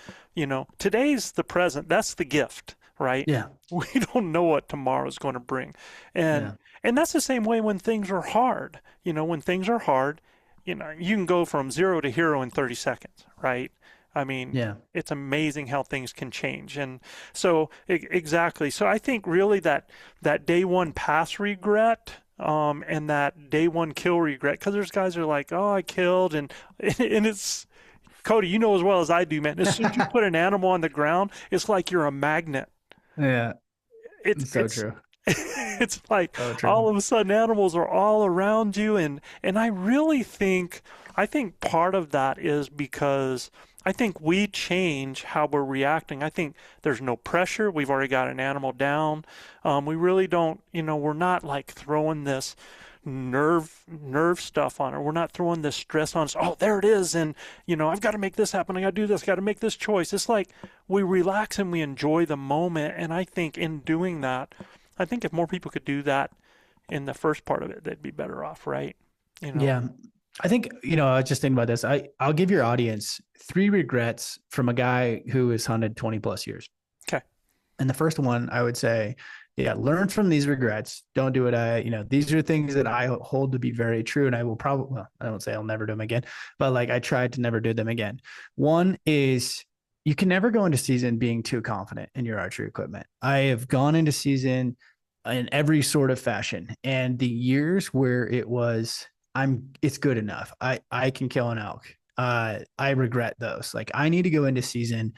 today's the present. That's the gift, right? Yeah. We don't know what tomorrow's going to bring. And Yeah. and that's the same way when things are hard. When things are hard, you can go from 0 to hero in 30 seconds, right? I mean, Yeah. it's amazing how things can change. And so exactly. So I think really that day 1 pass regret, and that day 1 kill regret, because there's guys that are like, oh, I killed, and it's, Cody, you know as well as I do, man. As soon as you put an animal on the ground, it's like you're a magnet. Yeah. It's So it's true. it's like So true. all of a sudden animals are all around you, and I really think part of that is because I think we change how we're reacting. I think there's no pressure. We've already got an animal down. We really don't, we're not like throwing this nerve stuff on it. We're not throwing this stress on us. Oh, there it is. And, I've got to make this happen. I got to do this, got to make this choice. It's like we relax and we enjoy the moment. And I think in doing that, I think if more people could do that in the first part of it, they'd be better off, right? Yeah. I think, I was just thinking about this. I'll give your audience 3 regrets from a guy who has hunted 20 plus years. Okay. And the first one, I would say, yeah, learn from these regrets. Don't do it. These are things that I hold to be very true. And I will probably, well, I don't say I'll never do them again, but like I tried to never do them again. One is you can never go into season being too confident in your archery equipment. I have gone into season in every sort of fashion, and the years where it's good enough. I can kill an elk. I regret those. Like, I need to go into season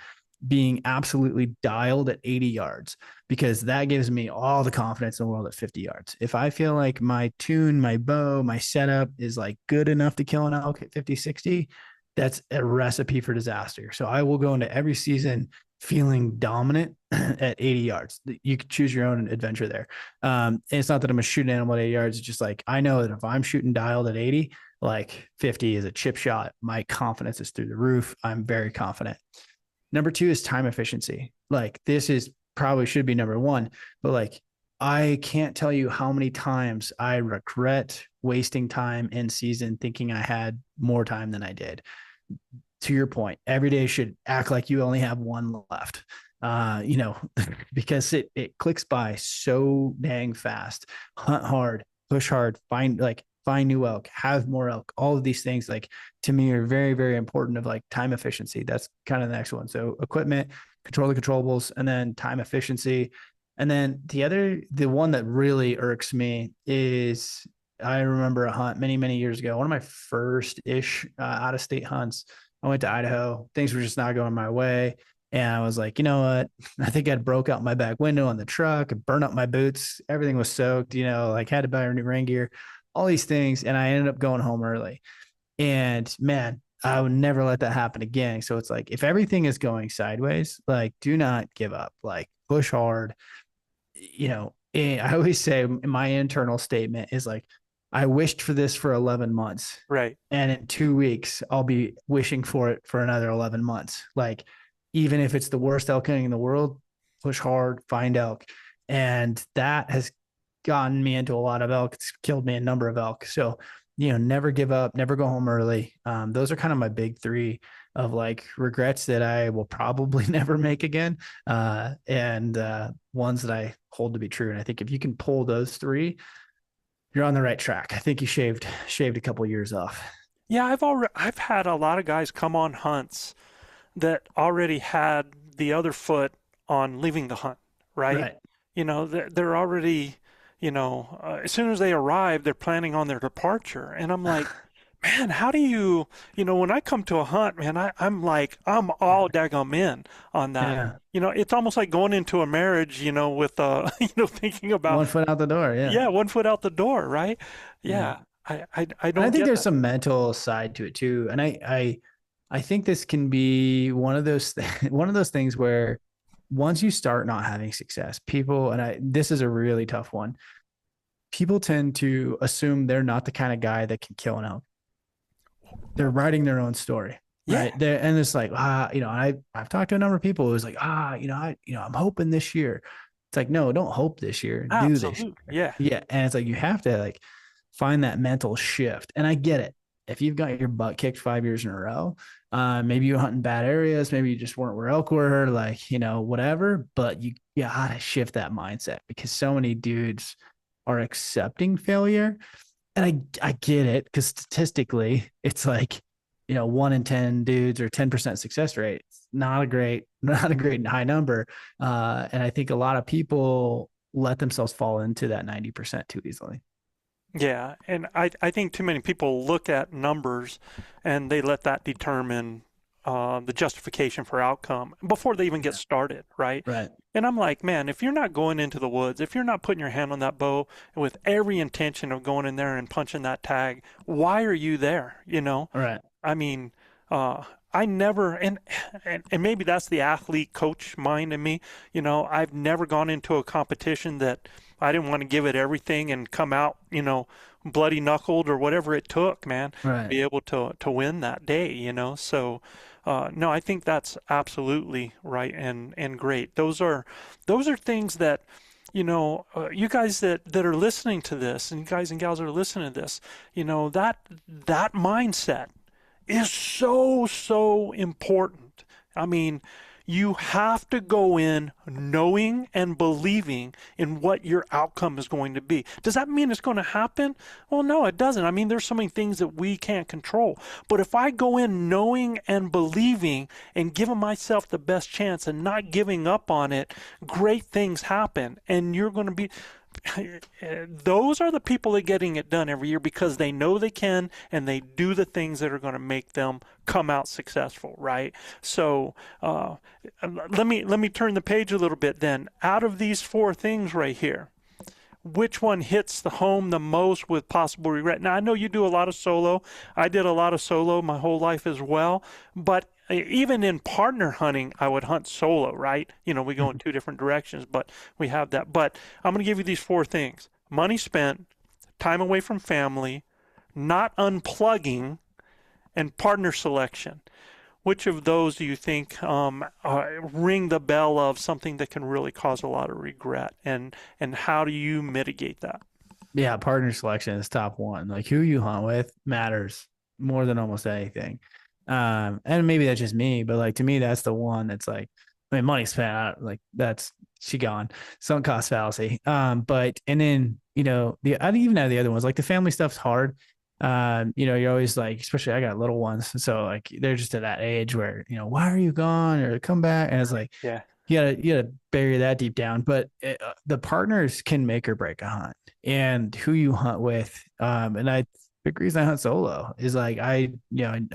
being absolutely dialed at 80 yards, because that gives me all the confidence in the world at 50 yards. If I feel like my tune, my bow, my setup is like good enough to kill an elk at 50, 60, that's a recipe for disaster. So I will go into every season feeling dominant at 80 yards. You can choose your own adventure there. And it's not that I'm a shooting animal at 80 yards. It's just like, I know that if I'm shooting dialed at 80, like 50 is a chip shot. My confidence is through the roof. I'm very confident. Number 2 is time efficiency. Like, this is probably should be number 1, but like, I can't tell you how many times I regret wasting time in season thinking I had more time than I did. To your point, every day should act like you only have one left, because it clicks by so dang fast. Hunt hard, push hard, find, like, find new elk, have more elk. All of these things, like, to me, are very, very important, of like time efficiency. That's kind of the next one. So equipment, control the controllables, and then time efficiency. And then the one that really irks me is, I remember a hunt many, many years ago, one of my first ish out of state hunts. I went to Idaho. Things were just not going my way. And I was like, you know what? I think I'd broke out my back window on the truck and burned up my boots. Everything was soaked, like had to buy new rain gear, all these things. And I ended up going home early. And man, I would never let that happen again. So it's like, if everything is going sideways, like, do not give up, like, push hard. I always say my internal statement is like, I wished for this for 11 months. Right. And in 2 weeks, I'll be wishing for it for another 11 months. Like, even if it's the worst elk hunting in the world, push hard, find elk. And that has gotten me into a lot of elk. It's killed me a number of elk. So, never give up, never go home early. Those are kind of my big three of like regrets that I will probably never make again. And ones that I hold to be true. And I think if you can pull those three, you're on the right track. I think you shaved a couple of years off. Yeah, I've had a lot of guys come on hunts that already had the other foot on leaving the hunt, right? They're already, as soon as they arrive, they're planning on their departure. And I'm like, man, how do you, when I come to a hunt, man, I'm all daggum in on that. Yeah. It's almost like going into a marriage, with, thinking about 1 foot out the door. Yeah. Yeah, 1 foot out the door, right? Yeah. I don't think get there's that. some mental side to it too. And I think this can be one of those things where once you start not having success, people, this is a really tough one. People tend to assume they're not the kind of guy that can kill an elk. They're writing their own story. Right. And it's like, I've talked to a number of people who was like, I'm hoping this year. It's like, no, don't hope this year. Do this year. Yeah. Yeah. And it's like, you have to like find that mental shift. And I get it. If you've got your butt kicked 5 years in a row, maybe you're hunting bad areas, maybe you just weren't where elk were, like, whatever, but you gotta shift that mindset, because so many dudes are accepting failure. And I get it, because statistically it's like, 1 in 10 dudes, or 10% success rate. It's not a great high number. And I think a lot of people let themselves fall into that 90% too easily. Yeah, and I think too many people look at numbers and they let that determine the justification for outcome before they even get started, right? Right. And I'm like, man, if you're not going into the woods, if you're not putting your hand on that bow with every intention of going in there and punching that tag, why are you there? Right. I mean, I never, and maybe that's the athlete coach mind in me. I've never gone into a competition that I didn't want to give it everything and come out, bloody knuckled or whatever it took, man, Right. to be able to win that day, So, no, I think that's absolutely right and great. Those are things that, you guys that are listening to this, and you guys and gals that are listening to this, that mindset is so important. I mean, you have to go in knowing and believing in what your outcome is going to be. Does that mean it's going to happen? Well, no, it doesn't. I mean, there's so many things that we can't control. But if I go in knowing and believing and giving myself the best chance and not giving up on it, great things happen. And you're going to be... Those are the people that are getting it done every year, because they know they can, and they do the things that are going to make them come out successful, right? So let me turn the page a little bit then. Out of these 4 things right here, which one hits the home the most with possible regret? Now, I know you do a lot of solo. I did a lot of solo my whole life as well, but even in partner hunting, I would hunt solo, right? We go in 2 different directions, but we have that. But I'm going to give you these 4 things: money spent, time away from family, not unplugging, and partner selection. Which of those do you think ring the bell of something that can really cause a lot of regret, and how do you mitigate that? Yeah, partner selection is top one. Like, who you hunt with matters more than almost anything. And maybe that's just me, but like, to me, that's the one that's like, money spent, like, that's she gone, sunk cost fallacy. And then I didn't even know the other ones. Like the family stuff's hard. You're always like, especially I got little ones, so like they're just at that age where why are you gone or come back, and it's like Yeah. you gotta bury that deep down. But the partners can make or break a hunt, and who you hunt with. And big reason I hunt solo is like I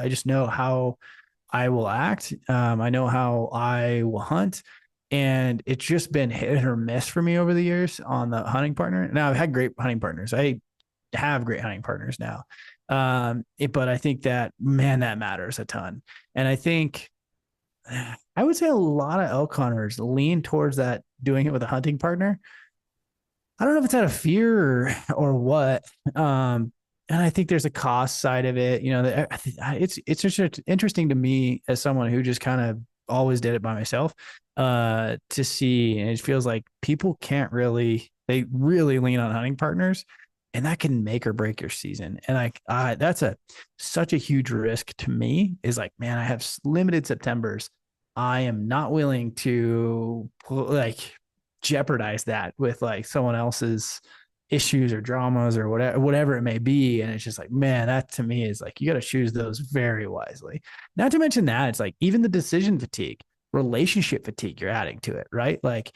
just know how I will act. I know how I will hunt. And it's just been hit or miss for me over the years on the hunting partner. Now I've had great hunting partners. I have great hunting partners now. But I think that, man, that matters a ton. And I think I would say a lot of elk hunters lean towards that, doing it with a hunting partner. I don't know if it's out of fear or what. And I think there's a cost side of it. It's just interesting to me as someone who just kind of always did it by myself, to see, and it feels like people they really lean on hunting partners, and that can make or break your season. And that's such a huge risk to me, is like, man, I have limited Septembers. I am not willing to like jeopardize that with like someone else's issues or dramas or whatever it may be. And it's just like, man, that to me is like, you got to choose those very wisely. Not to mention that it's like even the decision fatigue, relationship fatigue you're adding to it, right? Like,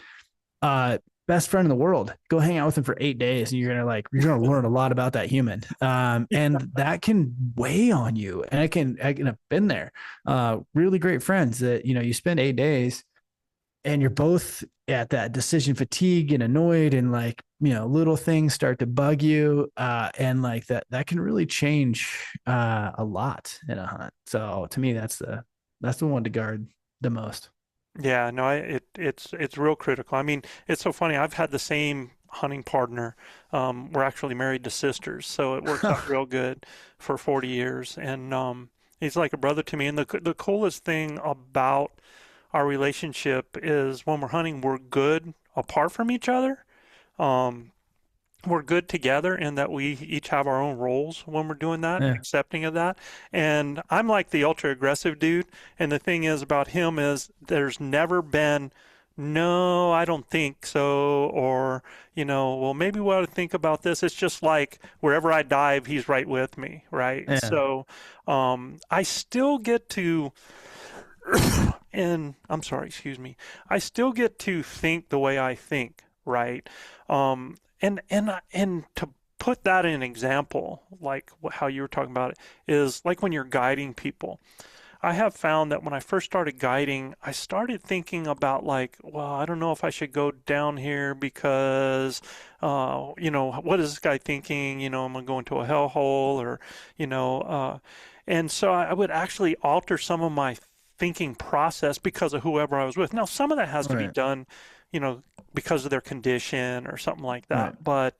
best friend in the world, go hang out with him for 8 days and you're gonna learn a lot about that human. And that can weigh on you. And I can have been there. Really great friends that you spend 8 days and you're both at that decision fatigue and annoyed, and like little things start to bug you, and like that can really change a lot in a hunt. So to me, that's the one to guard the most. Yeah, no, it's real critical. I mean, it's so funny. I've had the same hunting partner. We're actually married to sisters, so it works out real good for 40 years. And he's like a brother to me. And the coolest thing about our relationship is when we're hunting, we're good apart from each other. Um, we're good together in that we each have our own roles when we're doing that, Yeah. accepting of that. And I'm like the ultra aggressive dude. And the thing is about him is there's never been, no, I don't think so, or, well, maybe we ought to think about this. It's just like wherever I dive, he's right with me, right? Yeah. So I still get to, and I'm sorry, excuse me, I still get to think the way I think, right? And to put that in an example, like how you were talking about it, is like when you're guiding people. I have found that when I first started guiding, I started thinking about like, well, I don't know if I should go down here because, what is this guy thinking? Am I going to a hellhole or, and so I would actually alter some of my thinking process because of whoever I was with. Now, some of that has to be Right. done, because of their condition or something like Right. that. But,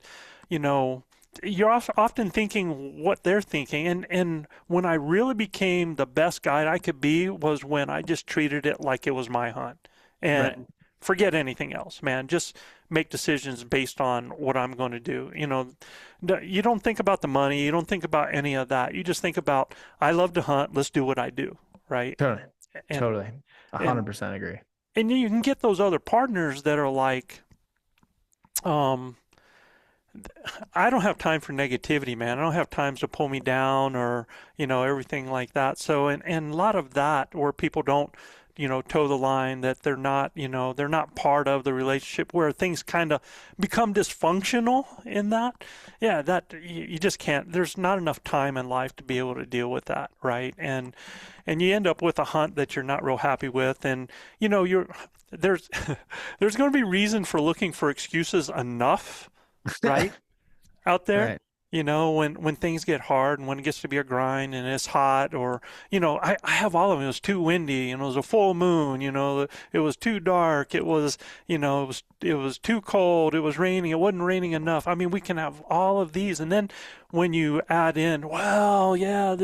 you're often thinking what they're thinking. And when I really became the best guide I could be was when I just treated it like it was my hunt Right. and forget anything else, man. Just make decisions based on what I'm going to do. You don't think about the money. You don't think about any of that. You just think about, I love to hunt. Let's do what I do. Right. Totally. And, Totally. and, 100% agree. and you can get those other partners that are like, I don't have time for negativity, man. I don't have time to pull me down or, everything like that. So, and a lot of that where people don't, toe the line, that they're not, they're not part of the relationship, where things kind of become dysfunctional in that. Yeah, that you just can't, there's not enough time in life to be able to deal with that. Right. And you end up with a hunt that you're not real happy with. And, there's, there's going to be reason for looking for excuses enough, right, out there, Right. when things get hard and when it gets to be a grind and it's hot, or I have all of them. It was too windy, it was a full moon, it was too dark, it was it was too cold, it was raining, it wasn't raining enough. I mean, we can have all of these, and then when you add in, well, yeah,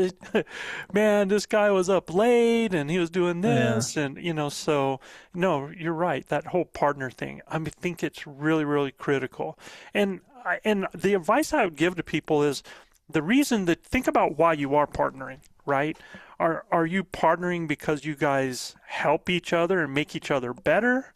man, this guy was up late and he was doing Yeah. this, and so no, you're right, that whole partner thing, I think it's really, really critical. And the advice I would give to people is the reason that, think about why you are partnering, right? Are you partnering because you guys help each other and make each other better?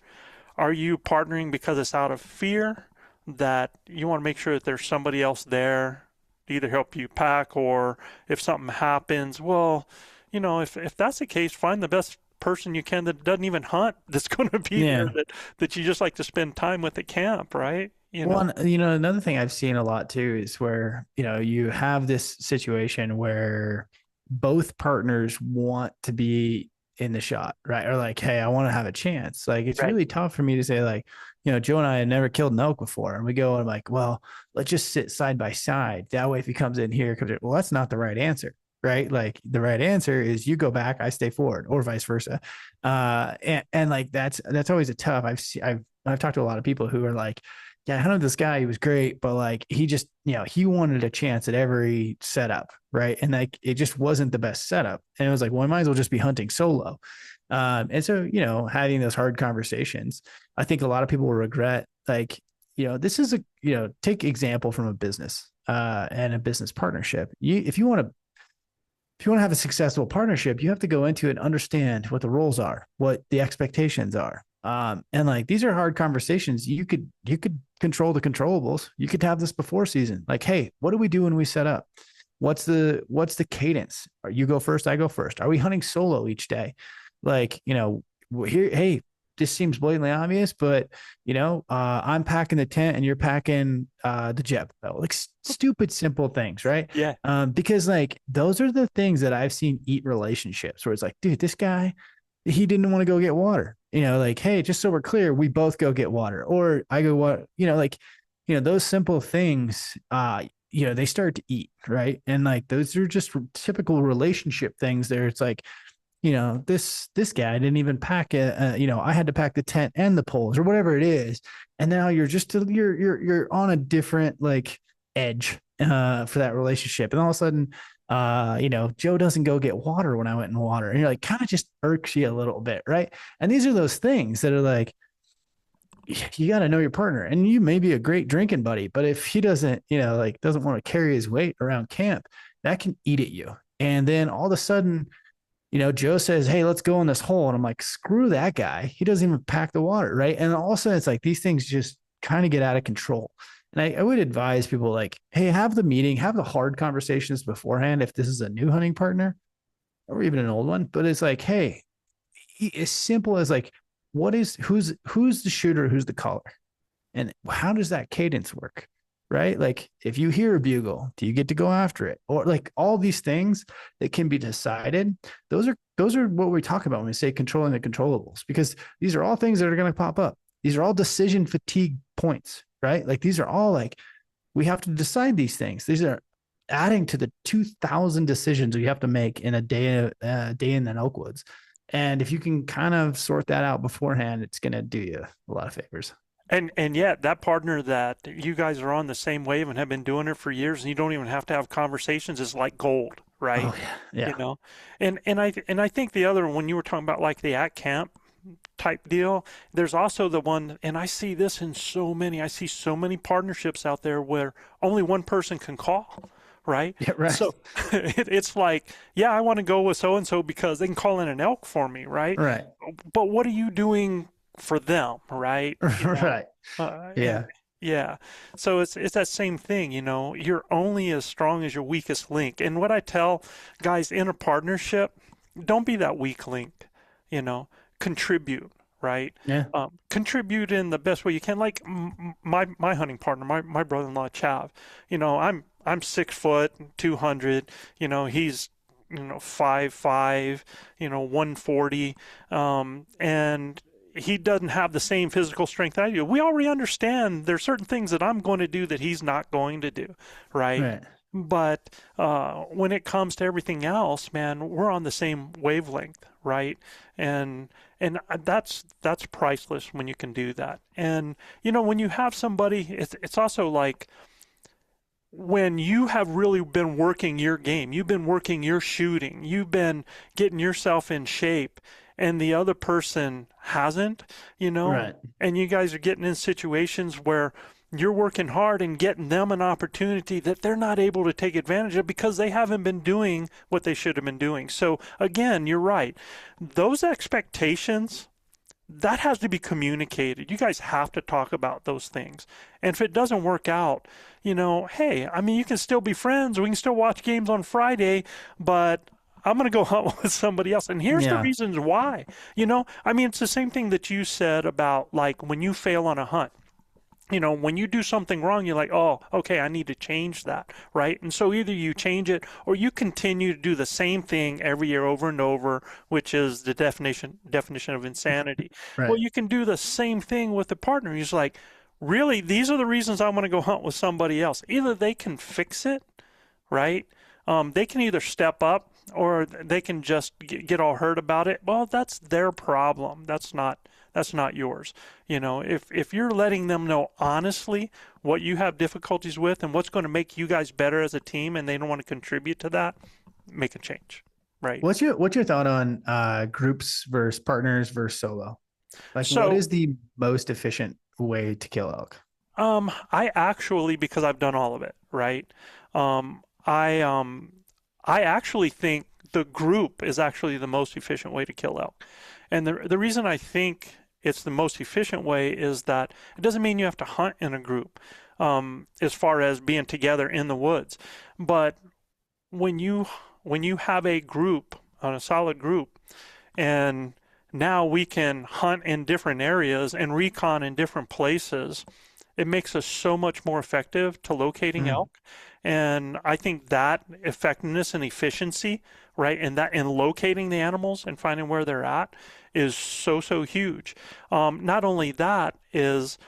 Are you partnering because it's out of fear? that you want to make sure that there's somebody else there to either help you pack, or if something happens, well, if that's the case, find the best person you can that doesn't even hunt, that's going to be there, Yeah. that you just like to spend time with at camp, right? Well, another thing I've seen a lot too is where, you have this situation where both partners want to be in the shot, right? Or like, hey, I want to have a chance. Like, it's Right. really tough for me to say, like, Joe and I had never killed an elk before. And we go, and I'm like, well, let's just sit side by side. That way, if he comes in here, well, that's not the right answer, right? Like, the right answer is you go back, I stay forward, or vice versa. And like, that's always a tough. I've talked to a lot of people who are like, yeah, I know this guy, he was great, but like he just, he wanted a chance at every setup, right? And like it just wasn't the best setup. And it was like, well, I might as well just be hunting solo. And so, having those hard conversations, I think a lot of people will regret, like, this is take example from a business and a business partnership. If you want to have a successful partnership, you have to go into it and understand what the roles are, what the expectations are. And like these are hard conversations. You could control the controllables. You could have this before season. Like, hey, what do we do when we set up? What's the cadence? Are you go first? I go first. Are we hunting solo each day? Like, here, hey, this seems blatantly obvious, but I'm packing the tent and you're packing the jet belt. Like stupid, simple things, right? Yeah. Because like those are the things that I've seen eat relationships where it's like, dude, this guy, he didn't want to go get water. Like, hey, just so we're clear, we both go get water, or I go what, those simple things, they start to eat, right? And like those are just typical relationship things there. It's like, this guy didn't even pack it. I had to pack the tent and the poles or whatever it is, and now you're on a different like edge for that relationship, and all of a sudden, Joe doesn't go get water when I went in water, and you're like, kind of just irks you a little bit, right? And these are those things that are like, you got to know your partner, and you may be a great drinking buddy, but if he doesn't, doesn't want to carry his weight around camp, that can eat at you. And then all of a sudden, Joe says, hey, let's go in this hole. And I'm like, screw that guy. He doesn't even pack the water. Right. And all of a sudden it's like these things just kind of get out of control. And I would advise people like, hey, have the meeting, have the hard conversations beforehand. If this is a new hunting partner or even an old one, but it's like, hey, as simple as like, who's the shooter? Who's the caller? And how does that cadence work? Right? Like if you hear a bugle, do you get to go after it? Or like all these things that can be decided. Those are what we talk about when we say controlling the controllables, because these are all things that are going to pop up. These are all decision fatigue points, right? Like these are all like, we have to decide these things. These are adding to the 2,000 decisions we have to make in a day in the Elkwoods. And if you can kind of sort that out beforehand, it's going to do you a lot of favors. And yet that partner that you guys are on the same wave and have been doing it for years, and you don't even have to have conversations, is like gold, right? Oh yeah. And I think the other, when you were talking about like the at camp type deal, there's also the one, and I see this in I see so many partnerships out there where only one person can call. Right. Yeah, right. So it's like, yeah, I want to go with so and so because they can call in an elk for me, right? Right. But what are you doing for them, right? Right. Yeah. Yeah. So it's that same thing, you're only as strong as your weakest link. And what I tell guys in a partnership, don't be that weak link, contribute, right? Yeah. Contribute in the best way you can. Like my hunting partner, my brother-in-law, Chav, I'm 6 foot, 200, he's, 5'5", 140, and he doesn't have the same physical strength I do. We already understand there's certain things that I'm going to do that he's not going to do, right? But when it comes to everything else, man, we're on the same wavelength, right? And that's priceless when you can do that. And when you have somebody, it's also like when you have really been working your game, you've been working your shooting, you've been getting yourself in shape, and the other person hasn't, Right. and you guys are getting in situations where you're working hard and getting them an opportunity that they're not able to take advantage of because they haven't been doing what they should have been doing. So again, you're right. Those expectations that has to be communicated. You guys have to talk about those things. And if it doesn't work out, hey, I mean, you can still be friends. We can still watch games on Friday, but I'm going to go hunt with somebody else. And here's the Yeah. reasons why. I mean, it's the same thing that you said about like when you fail on a hunt. When you do something wrong, you're like, oh, okay, I need to change that, right? And so either you change it or you continue to do the same thing every year over and over, which is the definition of insanity. Well, Right. you can do the same thing with the partner. He's like, really, these are the reasons I want to go hunt with somebody else. Either they can fix it, right? They can either step up or they can just get all hurt about it. Well, that's their problem. That's not yours. If you're letting them know honestly what you have difficulties with and what's going to make you guys better as a team, and they don't want to contribute to that, make a change, right? What's your thought on groups versus partners versus solo? Like, what So, is the most efficient way to kill elk? I actually, because I've done all of it, right? Um, I actually think the group is actually the most efficient way to kill elk. And the reason I think it's the most efficient way is that it doesn't mean you have to hunt in a group, as far as being together in the woods. But when you have a group, on a solid group, and now we can hunt in different areas and recon in different places, it makes us so much more effective to locating elk. And I think that effectiveness and efficiency, right, and that in locating the animals and finding where they're at is so huge. Not only that is,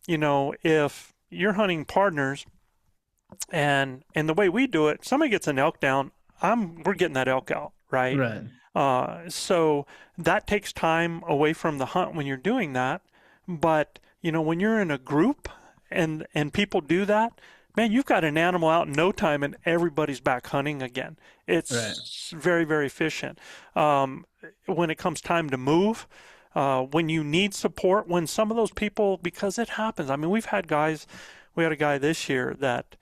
if you're hunting partners and the way we do it, somebody gets an elk down, we're getting that elk out, right? Right. So that takes time away from the hunt when you're doing that. But, when you're in a group and people do that, man, you've got an animal out in no time and everybody's back hunting again. It's very, very efficient. When it comes time to move, when you need support, when some of those people, because it happens. I mean, we had a guy this year that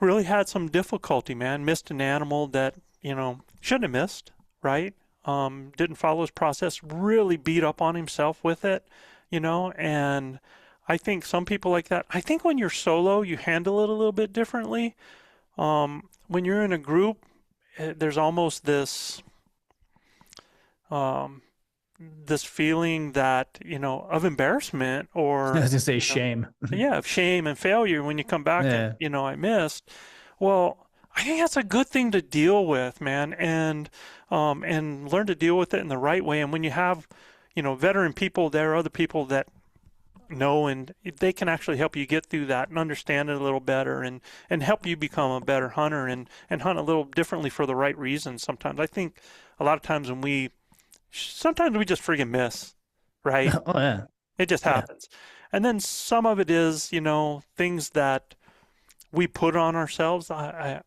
really had some difficulty, man, missed an animal that, shouldn't have missed, right? Didn't follow his process, really beat up on himself with it, and I think some people like that. I think when you're solo, you handle it a little bit differently. When you're in a group, there's almost this this feeling that, of embarrassment or I was gonna say shame. of shame and failure when you come back Yeah. and, I missed. Well, I think that's a good thing to deal with, man, and learn to deal with it in the right way. And when you have, veteran people there, other people that know, and they can actually help you get through that and understand it a little better and help you become a better hunter and hunt a little differently for the right reasons. Sometimes I think a lot of times sometimes we just friggin' miss, right? Oh yeah. It just Yeah. happens. And then some of it is, things that we put on ourselves. I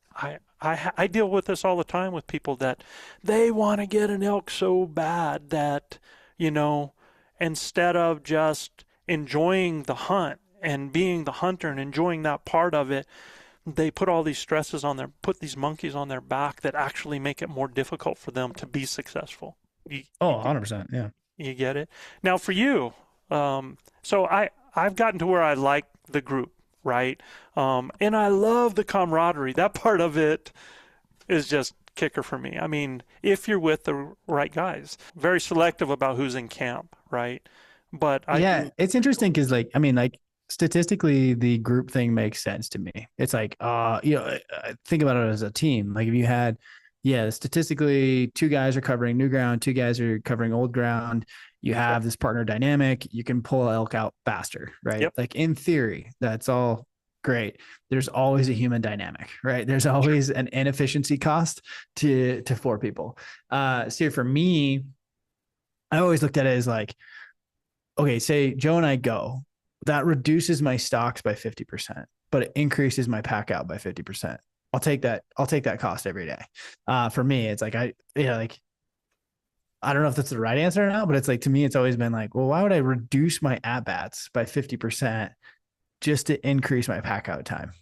deal with this all the time with people that they want to get an elk so bad that, instead of just enjoying the hunt and being the hunter and enjoying that part of it, they put all these stresses put these monkeys on their back that actually make it more difficult for them to be successful. Oh, 100%. Yeah. You get it? Now for you, so I've gotten to where I like the group, right? And I love the camaraderie. That part of it is just kicker for me. I mean, if you're with the right guys, very selective about who's in camp, right? But It's interesting because statistically the group thing makes sense to me. It's like think about it as a team. Like if you had statistically 2 guys are covering new ground, 2 guys are covering old ground, you have this partner dynamic, you can pull elk out faster, right? Yep. Like in theory, that's all great. There's always a human dynamic, right? There's always an inefficiency cost to 4 people. So for me, I always looked at it as like, okay, say Joe and I go, that reduces my stocks by 50%, but it increases my pack out by 50%. I'll take that cost every day. For me, it's like, I don't know if that's the right answer or not, but it's like, to me, it's always been like, well, why would I reduce my at-bats by 50% just to increase my pack out time?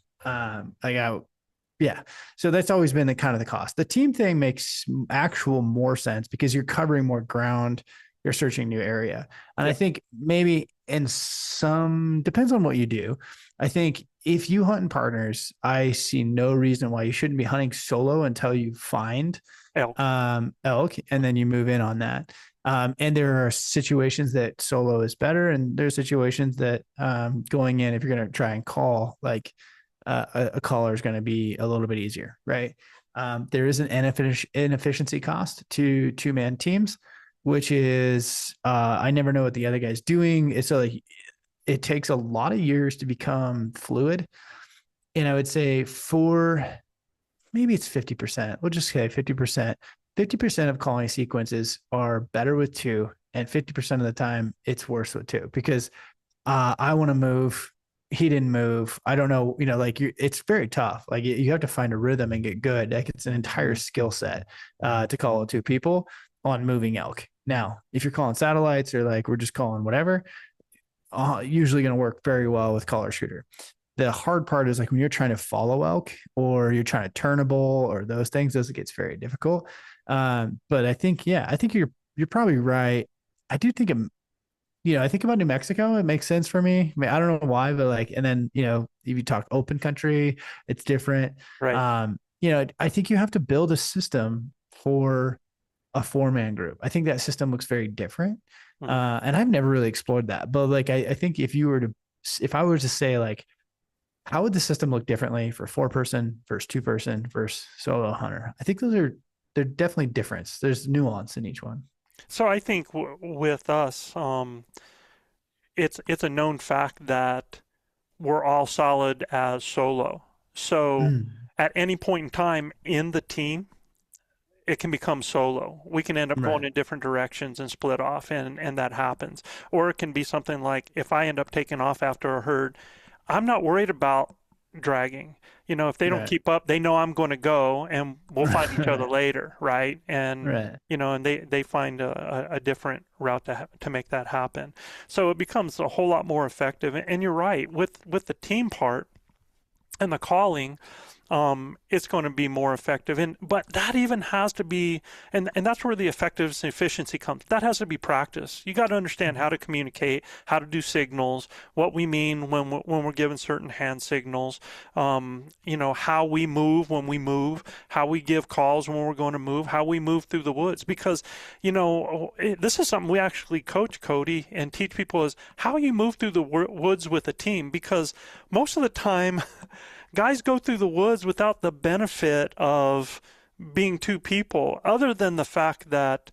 So that's always been the kind of the cost. The team thing makes actual more sense because you're covering more ground. you're searching new area. And I Yep. think maybe in some, depends on what you do. I think if you hunt in partners, I see no reason why you shouldn't be hunting solo until you find Elk. elk, and then you move in on that. And there are situations that solo is better, and there's situations that going in, if you're going to try and call, like a caller is going to be a little bit easier, right? There is an inefficiency cost to two-man teams, which is I never know what the other guy's doing. It's like it takes a lot of years to become fluid. And I would say for maybe it's 50%. We'll just say 50%. 50% of calling sequences are better with two, and 50% of the time it's worse with two because I want to move. He didn't move. I don't know. Like it's very tough. Like you have to find a rhythm and get good. Like it's an entire skill set to call two people on moving elk. Now, if you're calling satellites or like we're just calling whatever, usually going to work very well with caller shooter. The hard part is like when you're trying to follow elk or you're trying to turn a bull or those things, those it gets very difficult. But I think, yeah, I think you're probably right. I do think I think about New Mexico. It makes sense for me. I mean, I don't know why, but like, and then, if you talk open country, it's different. Right. I think you have to build a system for a 4-man group. I think that system looks very different. And I've never really explored that, but like, I think if I were to say like, how would the system look differently for 4-person versus 2-person versus solo hunter? I think they're definitely different. There's nuance in each one. So I think with us, it's a known fact that we're all solid as solo. So at any point in time in the team, it can become solo. We can end up going Right. in different directions and split off, and that happens. Or it can be something like if I end up taking off after a herd, I'm not worried about dragging. If they don't Right. keep up, they know I'm going to go and we'll find each other Right. later, right? And Right. and they find a different route to make that happen. So it becomes a whole lot more effective. And you're right, with the team part and the calling, it's going to be more effective. But that even has to be, and that's where the effectiveness and efficiency comes. That has to be practiced. You got to understand how to communicate, how to do signals, what we mean when we're given certain hand signals, how we move when we move, how we give calls when we're going to move, how we move through the woods. Because, this is something we actually coach, Cody, and teach people is how you move through the woods with a team. Because most of the time, guys go through the woods without the benefit of being two people, other than the fact that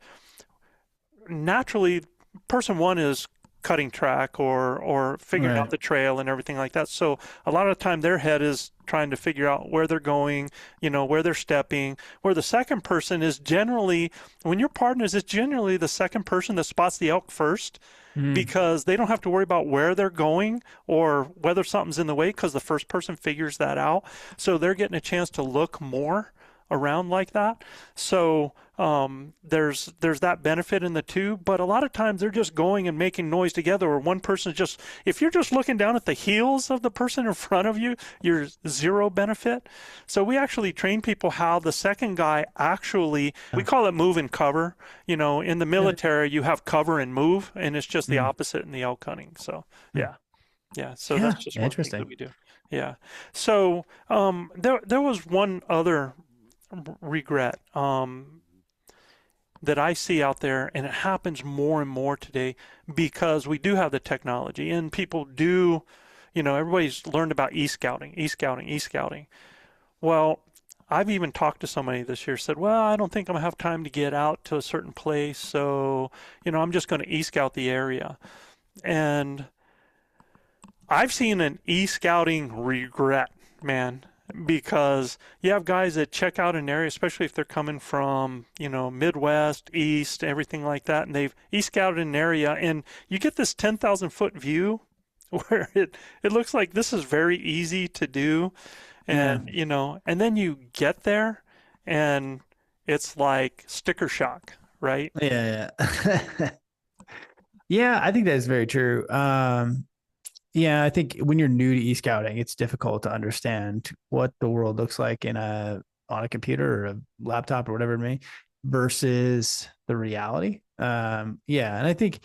naturally person one is cutting track or figuring out Right. the trail and everything like that. So a lot of the time their head is trying to figure out where they're going, where they're stepping, where the second person is generally, when you're partners, it's generally the second person that spots the elk first, because they don't have to worry about where they're going or whether something's in the way because the first person figures that out. So they're getting a chance to look more around like that. So there's that benefit in the two, but a lot of times they're just going and making noise together, or one person's just, if you're just looking down at the heels of the person in front of you, you're zero benefit. So we actually train people how the second guy actually, we call it move and cover. In the military, you have cover and move, and it's just the opposite in the elk hunting. So yeah. So Yeah. that's just one thing that Interesting. we do. Yeah. So there was one other regret that I see out there, and it happens more and more today because we do have the technology and people do, everybody's learned about e-scouting, e-scouting, e-scouting. Well, I've even talked to somebody this year, said, well, I don't think I'm gonna have time to get out to a certain place, so, I'm just going to e-scout the area. And I've seen an e-scouting regret, man, because you have guys that check out an area, especially if they're coming from, Midwest, East, everything like that, and they've e-scouted an area, and you get this 10,000 foot view where it looks like this is very easy to do, Yeah. and and then you get there, and it's like sticker shock, right? Yeah. Yeah. Yeah. I think that is very true. Yeah, I think when you're new to e-scouting, it's difficult to understand what the world looks like on a computer or a laptop or whatever it may versus the reality. Yeah. And I think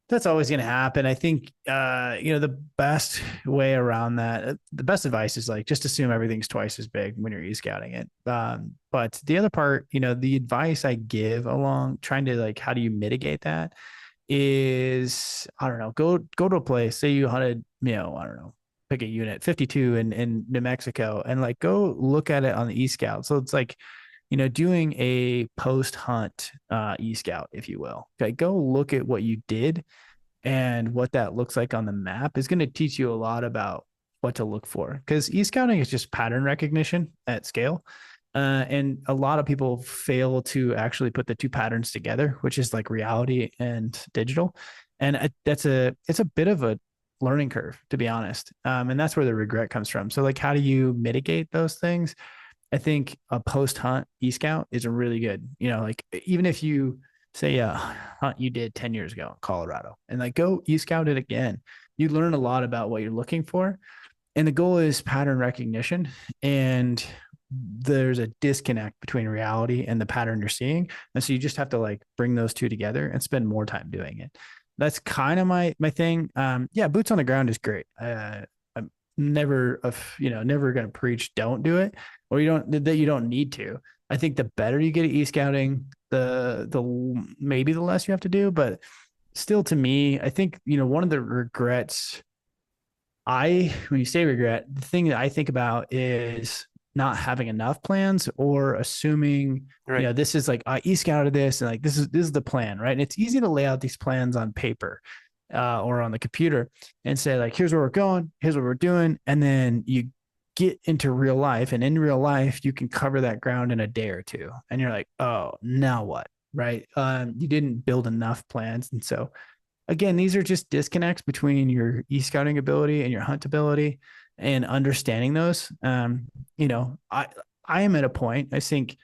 that's always going to happen. I think, the best way around that, the best advice is like, just assume everything's twice as big when you're e-scouting it. But the other part, the advice I give along trying to like, how do you mitigate that is, I don't know, go to a place, say you hunted, I don't know, pick a unit 52 in New Mexico and like, go look at it on the e-scout. So it's like, doing a post hunt e-scout, if you will. Okay, go look at what you did and what that looks like on the map is going to teach you a lot about what to look for, because e-scouting is just pattern recognition at scale. And a lot of people fail to actually put the two patterns together, which is like reality and digital. And it's a bit of a learning curve, to be honest. And that's where the regret comes from. So like, how do you mitigate those things? I think a post hunt e-scout is a really good, like even if you say a hunt you did 10 years ago in Colorado and like go e-scout it again, you learn a lot about what you're looking for. And the goal is pattern recognition. And there's a disconnect between reality and the pattern you're seeing. And so you just have to like bring those two together and spend more time doing it. That's kind of my thing. Yeah, boots on the ground is great. I'm never going to preach don't do it, or you don't need to. I think the better you get at e-scouting, the maybe the less you have to do. But still, to me, I think one of the regrets when you say regret, the thing that I think about is not having enough plans or assuming, Right. this is like, I e-scouted this and like, this is the plan, right? And it's easy to lay out these plans on paper or on the computer and say like, here's where we're going, here's what we're doing. And then you get into real life, and in real life, you can cover that ground in a day or two. And you're like, oh, now what? Right. You didn't build enough plans. And so again, these are just disconnects between your e-scouting ability and your hunt ability, and understanding those. I am at a point, I think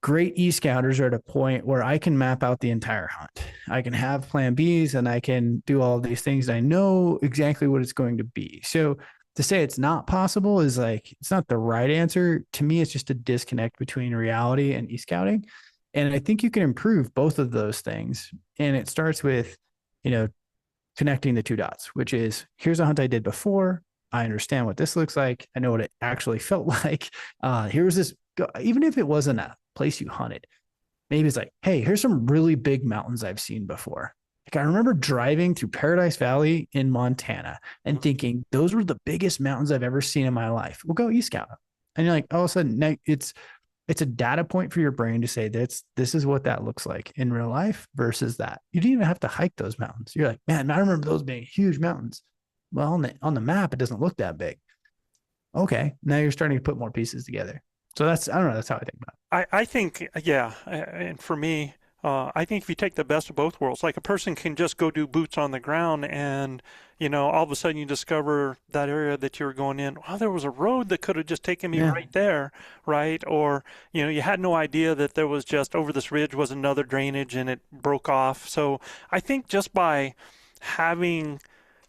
great e-scouters are at a point where I can map out the entire hunt. I can have plan Bs and I can do all these things. I know exactly what it's going to be. So to say it's not possible is like, it's not the right answer. To me, it's just a disconnect between reality and e-scouting. And I think you can improve both of those things. And it starts with, connecting the two dots, which is, here's a hunt I did before. I understand what this looks like. I know what it actually felt like. Here's this, even if it wasn't a place you hunted, maybe it's like, hey, here's some really big mountains I've seen before. Like I remember driving through Paradise Valley in Montana and thinking those were the biggest mountains I've ever seen in my life. We'll go e-scout them. And you're like, all of a sudden, now it's a data point for your brain to say this is what that looks like in real life versus that. You didn't even have to hike those mountains. You're like, man, I remember those being huge mountains. Well, on the map, it doesn't look that big. Okay, now you're starting to put more pieces together. So I don't know, that's how I think about it. I think, yeah, and for me, I think if you take the best of both worlds, like a person can just go do boots on the ground and, all of a sudden you discover that area that you were going in, well, there was a road that could have just taken me right there, right? Or, you had no idea that there was just over this ridge was another drainage and it broke off. So I think just by having,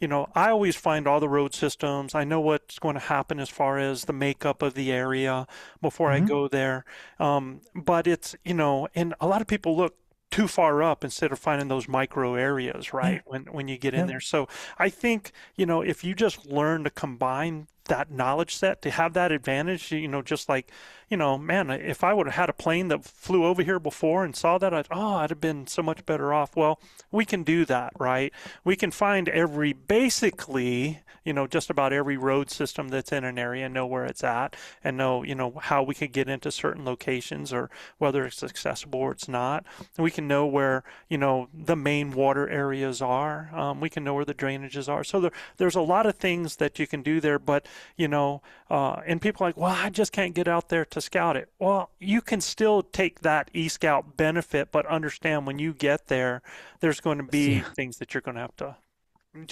I always find all the road systems. I know what's going to happen as far as the makeup of the area before I go there. But it's, and a lot of people look too far up instead of finding those micro areas, right? When you get in there. So I think, if you just learn to combine that knowledge set to have that advantage, just like, man, if I would have had a plane that flew over here before and saw that, I'd have been so much better off. Well, we can do that, right? We can find basically, just about every road system that's in an area and know where it's at and know, how we can get into certain locations or whether it's accessible or it's not. And we can know where, the main water areas are. We can know where the drainages are. So there's a lot of things that you can do there, but and people are like, well, I just can't get out there to scout it. Well, you can still take that e-scout benefit, but understand when you get there, there's going to be things that you're going to have to.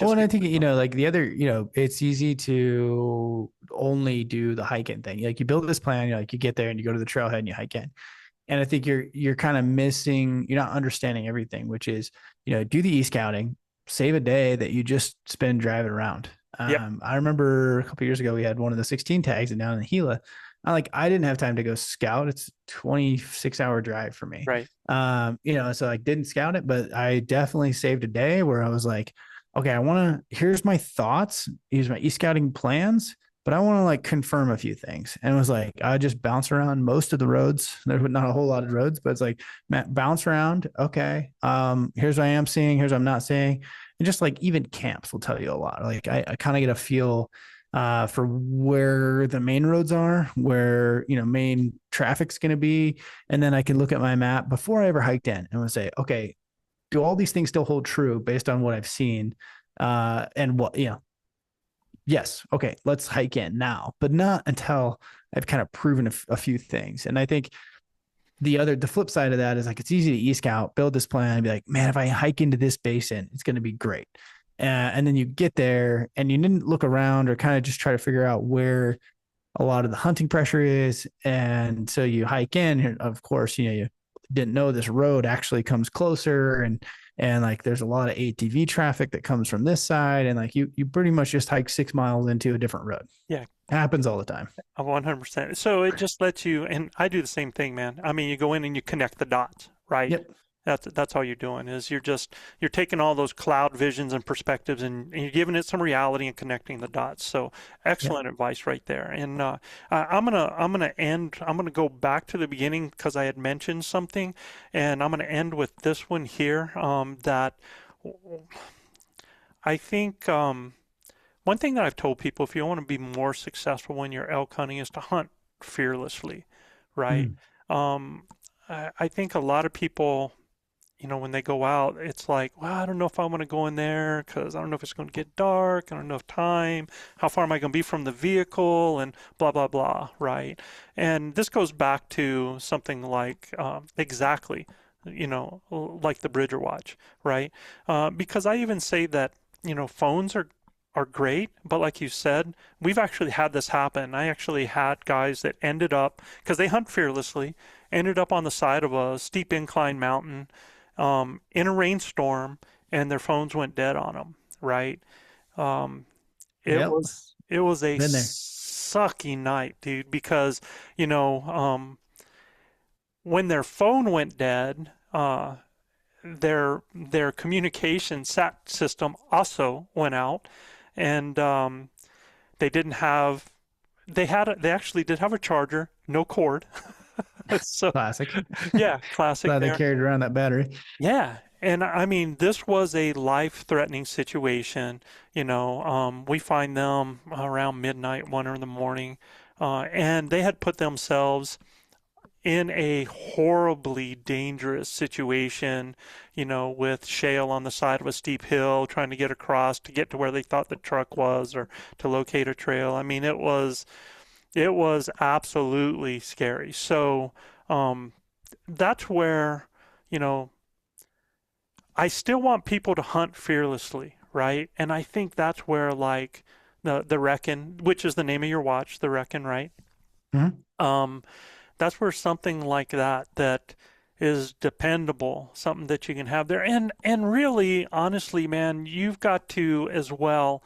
And I think, like the other, it's easy to only do the hiking thing. Like you build this plan, you get there and you go to the trailhead and you hike in. And I think you're kind of missing, you're not understanding everything, which is, do the e-scouting, save a day that you just spend driving around. I remember a couple of years ago, we had one of the 16 tags down in the Gila. I didn't have time to go scout. It's 26-hour drive for me. Right. So I didn't scout it, but I definitely saved a day where I was like, okay, here's my thoughts, here's my e-scouting plans, but I want to like confirm a few things. And it was like, I just bounce around most of the roads. There's not a whole lot of roads, but it's like, Matt, bounce around. Okay. Here's what I am seeing. Here's what I'm not seeing. And just like even camps will tell you a lot. Like I kind of get a feel for where the main roads are, where, main traffic's going to be. And then I can look at my map before I ever hiked in and would say, okay, do all these things still hold true based on what I've seen? And what, yes. Okay. Let's hike in now, but not until I've kind of proven a few things. And I think the flip side of that is like, it's easy to e-scout, build this plan and be like, man, if I hike into this basin, it's going to be great. And then you get there and you didn't look around or kind of just try to figure out where a lot of the hunting pressure is. And so you hike in, and of course, you didn't know this road actually comes closer, and like there's a lot of ATV traffic that comes from this side, and like you pretty much just hike 6 miles into a different road. Yeah. It happens all the time. 100%. So it just lets you, and I do the same thing, man. I mean, you go in and you connect the dots, right? Yep. That's all you're doing is you're taking all those cloud visions and perspectives and you're giving it some reality and connecting the dots. So excellent advice right there. And I'm gonna go back to the beginning because I had mentioned something, and I'm gonna end with this one here. That I think one thing that I've told people, if you want to be more successful when you're elk hunting, is to hunt fearlessly, right? I think a lot of people, when they go out, it's like, well, I don't know if I want to go in there because I don't know if it's going to get dark. I don't know if time, how far am I going to be from the vehicle, and blah, blah, blah, right? And this goes back to something like exactly, like the Bridger watch, right? Because I even say that, phones are great, but like you said, we've actually had this happen. I actually had guys that ended up, because they hunt fearlessly, ended up on the side of a steep incline mountain, in a rainstorm, and their phones went dead on them, right? It was a sucky night, dude, because, when their phone went dead, their communication sat system also went out, and they actually did have a charger, no cord. So Classic. Yeah, classic. Glad they carried around that battery. Yeah. And I mean, this was a life-threatening situation. We find them around midnight, 1 in the morning, and they had put themselves in a horribly dangerous situation, with shale on the side of a steep hill, trying to get across to get to where they thought the truck was or to locate a trail. I mean, it was absolutely scary. So that's where, I still want people to hunt fearlessly, right? And I think that's where, like, the Reckon, which is the name of your watch, the Reckon, right? Mm-hmm. That's where something like that is dependable, something that you can have there. And really, honestly, man, you've got to as well.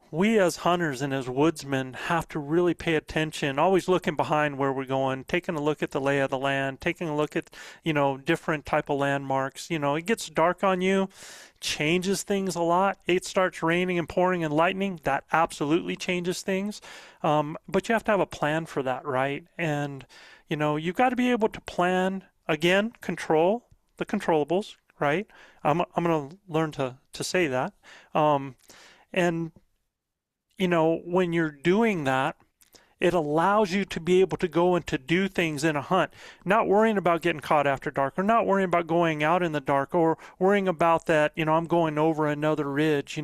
We as hunters and as woodsmen have to really pay attention, always looking behind where we're going, taking a look at the lay of the land, taking a look at, different type of landmarks. It gets dark on you, changes things a lot. It starts raining and pouring and lightning. That absolutely changes things. But you have to have a plan for that, right? And, you've got to be able to plan, again, control the controllables, right? I'm going to learn to say that. And when you're doing that, it allows you to be able to go and to do things in a hunt, not worrying about getting caught after dark, or not worrying about going out in the dark, or worrying about that, I'm going over another ridge,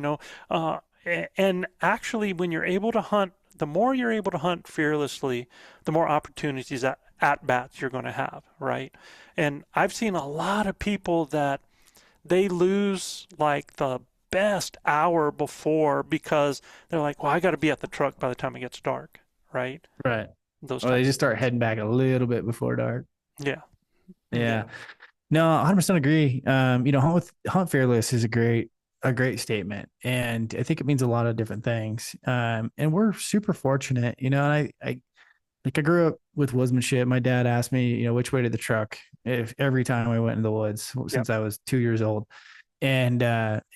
and actually when you're able to hunt, the more you're able to hunt fearlessly, the more opportunities at bats you're going to have, right? And I've seen a lot of people that they lose like the best hour before because they're like, well, I got to be at the truck by the time it gets dark, right? Right. Those Or they just start heading back a little bit before dark. Yeah. No, 100% agree. Hunt fearless is a great statement, and I think it means a lot of different things. And we're super fortunate, and like I grew up with woodsmanship. My dad asked me, which way to the truck if every time I went in the woods Yep. since I was 2 years old. And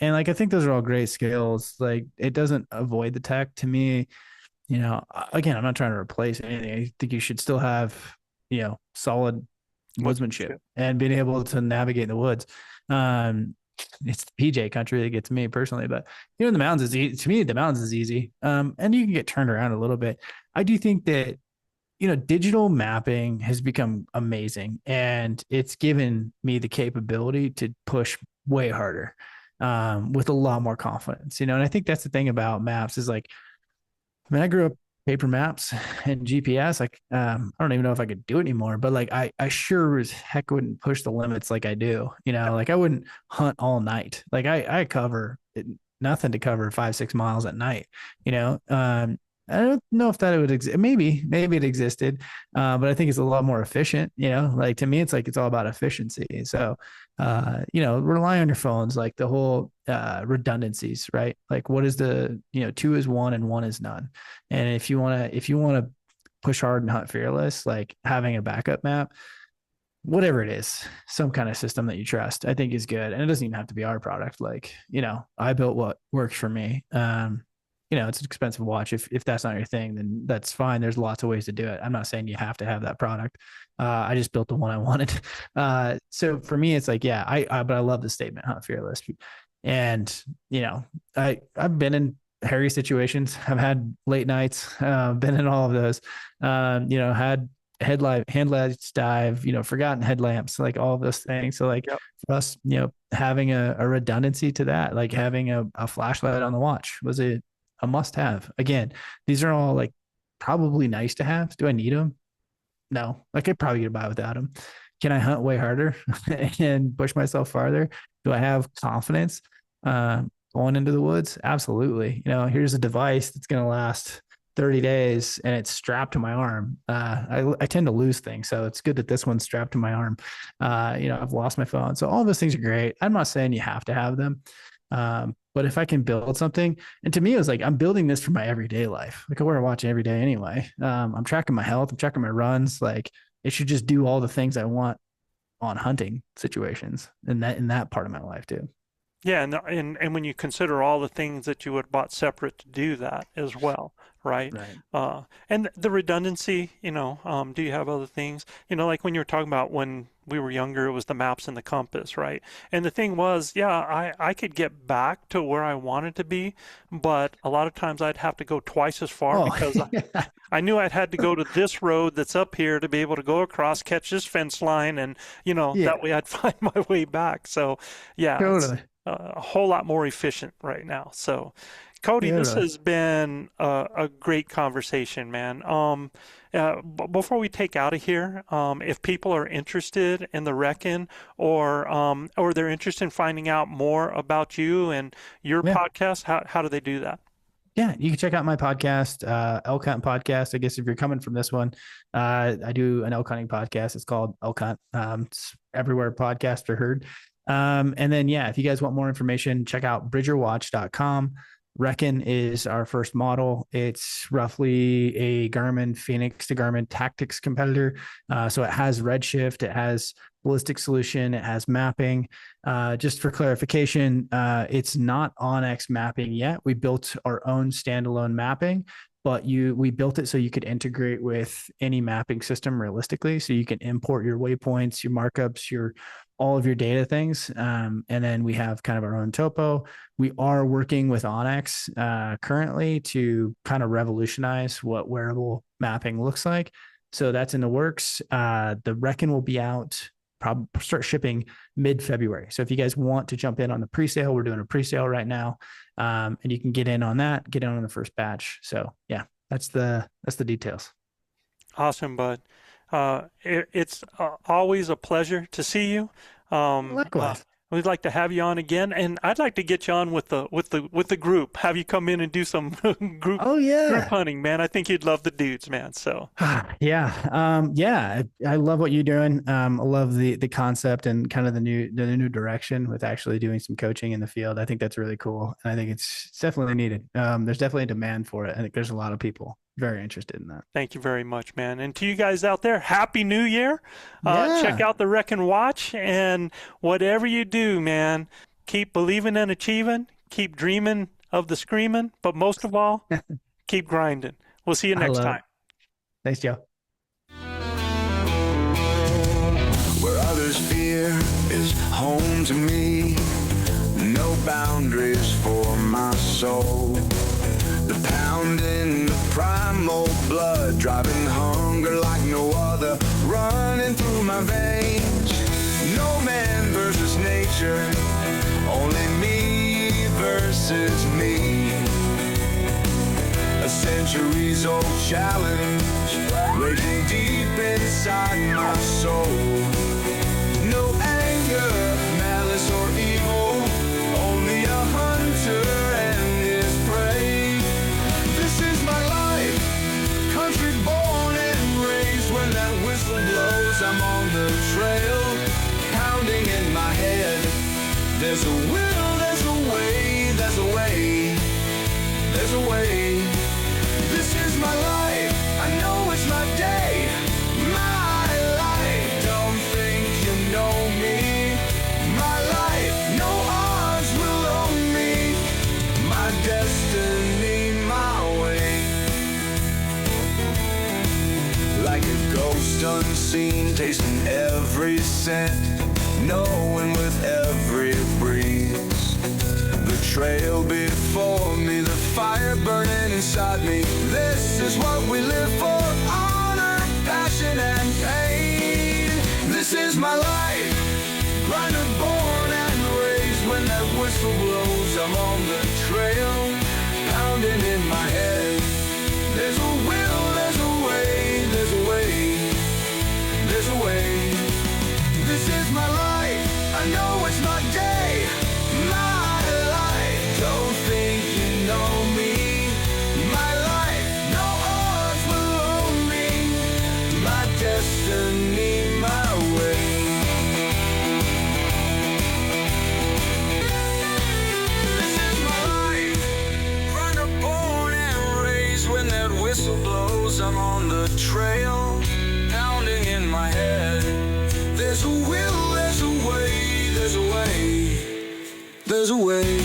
like I think those are all great skills. Like it doesn't avoid the tech to me. Again, I'm not trying to replace anything. I think you should still have, solid woodsmanship Woodsmanship. and being able to navigate the woods. Um, it's the PJ country that gets me personally, but the mountains is easy. To me, the mountains is easy. And you can get turned around a little bit. I do think that digital mapping has become amazing and it's given me the capability to push way harder with a lot more confidence, and I think that's the thing about maps is like, I mean, I grew up paper maps and GPS. Like, I don't even know if I could do it anymore, but like, I sure as heck wouldn't push the limits like I do, like I wouldn't hunt all night. Like I cover nothing to cover 5, 6 miles at night, you know? I don't know if that it would exist. Maybe it existed, but I think it's a lot more efficient. Like to me, it's like it's all about efficiency. So, rely on your phones, like the whole redundancies, right? Like what is the 2 is 1 and 1 is none. And if you want to push hard and hunt fearless, like having a backup map, whatever it is, some kind of system that you trust, I think is good. And it doesn't even have to be our product. Like, I built what works for me. It's an expensive watch. If that's not your thing, then that's fine. There's lots of ways to do it. I'm not saying you have to have that product. I just built the one I wanted. So for me, it's like, yeah, but I love the statement, hunt fearless. And, I've been in hairy situations. I've had late nights, been in all of those, had headlights dive, forgotten headlamps, like all of those things. So like Yep. for us, having a redundancy to that, like having a flashlight on the watch was a must have. Again, these are all like probably nice to have. Do I need them? No, I could probably get by without them. Can I hunt way harder and push myself farther? Do I have confidence going into the woods? Absolutely. Here's a device that's going to last 30 days and it's strapped to my arm. I tend to lose things. So it's good that this one's strapped to my arm. I've lost my phone. So all those things are great. I'm not saying you have to have them. But if I can build something, and to me, it was like, I'm building this for my everyday life. Like I wear a watch every day anyway. I'm tracking my health. I'm tracking my runs. Like it should just do all the things I want on hunting situations in that part of my life too. Yeah, and when you consider all the things that you would have bought separate to do that as well, right? Right. And the redundancy, do you have other things? Like when you were talking about when we were younger, it was the maps and the compass, right? And the thing was, yeah, I could get back to where I wanted to be, but a lot of times I'd have to go twice as far because yeah. I knew I'd had to go to this road that's up here to be able to go across, catch this fence line, and that Yeah. way I'd find my way back. So, yeah, it's Totally. a whole lot more efficient right now. So, Cody, this Totally. has been a great conversation, man. Before we take out of here, if people are interested in the Reckon or they're interested in finding out more about you and your Yeah. podcast, how do they do that? Yeah, you can check out my podcast, Elk Hunt Podcast. I guess if you're coming from this one, I do an elk hunting podcast. It's called Elk Hunt. It's everywhere podcasts are heard. And then, yeah, if you guys want more information, check out bridgerwatch.com. Reckon is our first model. It's roughly a Garmin Phoenix to Garmin Tactics competitor. So it has Redshift, it has ballistic solution, it has mapping. Just for clarification, it's not OnX mapping yet. We built our own standalone mapping, but we built it so you could integrate with any mapping system realistically. So you can import your waypoints, your markups, all of your data things. And then we have kind of our own topo. We are working with OnX currently to kind of revolutionize what wearable mapping looks like. So that's in the works. The Reckon will be out, probably start shipping mid-February. So if you guys want to jump in on the pre-sale, we're doing a pre-sale right now. And you can get in on that, get in on the first batch. So yeah, that's the details. Awesome, bud. It's always a pleasure to see you. Likewise. We'd like to have you on again, and I'd like to get you on with the group. Have you come in and do some group Oh group yeah. hunting, man. I think you'd love the dudes, man. So Yeah. Yeah. I love what you're doing. I love the concept and kind of the new direction with actually doing some coaching in the field. I think that's really cool. And I think it's definitely needed. There's definitely a demand for it. I think there's a lot of people very interested in that. Thank you very much, man. And to you guys out there, Happy New Year. Yeah. Check out the Wreck and Watch, and whatever you do, man, keep believing and achieving, keep dreaming of the screaming, but most of all, keep grinding. We'll see you next time. Thanks, Joe. Where others fear is home to me. No boundaries for my soul. The pounding, the primal blood, driving hunger like no other, running through my veins. No man versus nature, only me versus me. A centuries old challenge, raging deep inside my soul. No anger, malice or evil, only a hunter and his prey. This is my life, country born and raised. When that whistle blows, I'm on the trail, pounding in my head. There's a will, there's a way, there's a way, there's a way. This is my life, I know it's my day, my life. Don't think you know me, my life, no odds will own me, my destiny, my way. Like a ghost unseen, tasting every scent, knowing with every breeze. The trail before me, the fire burning inside me. This is what we live for, honor, passion and pain. This is my life, grinder born and raised. When that whistle blows, I'm on the trail, pounding in my head. There's a will, there's a way, there's a way, there's a way. This is my life, I know it's my day, my life. Don't think you know me, my life, no odds will own me, my destiny, my way. This is my life, runner born and raised. When that whistle blows, I'm on the trail, pounding in my head. There's a will, there's a way, there's a way, there's a way.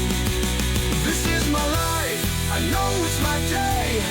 This is my life, I know it's my day.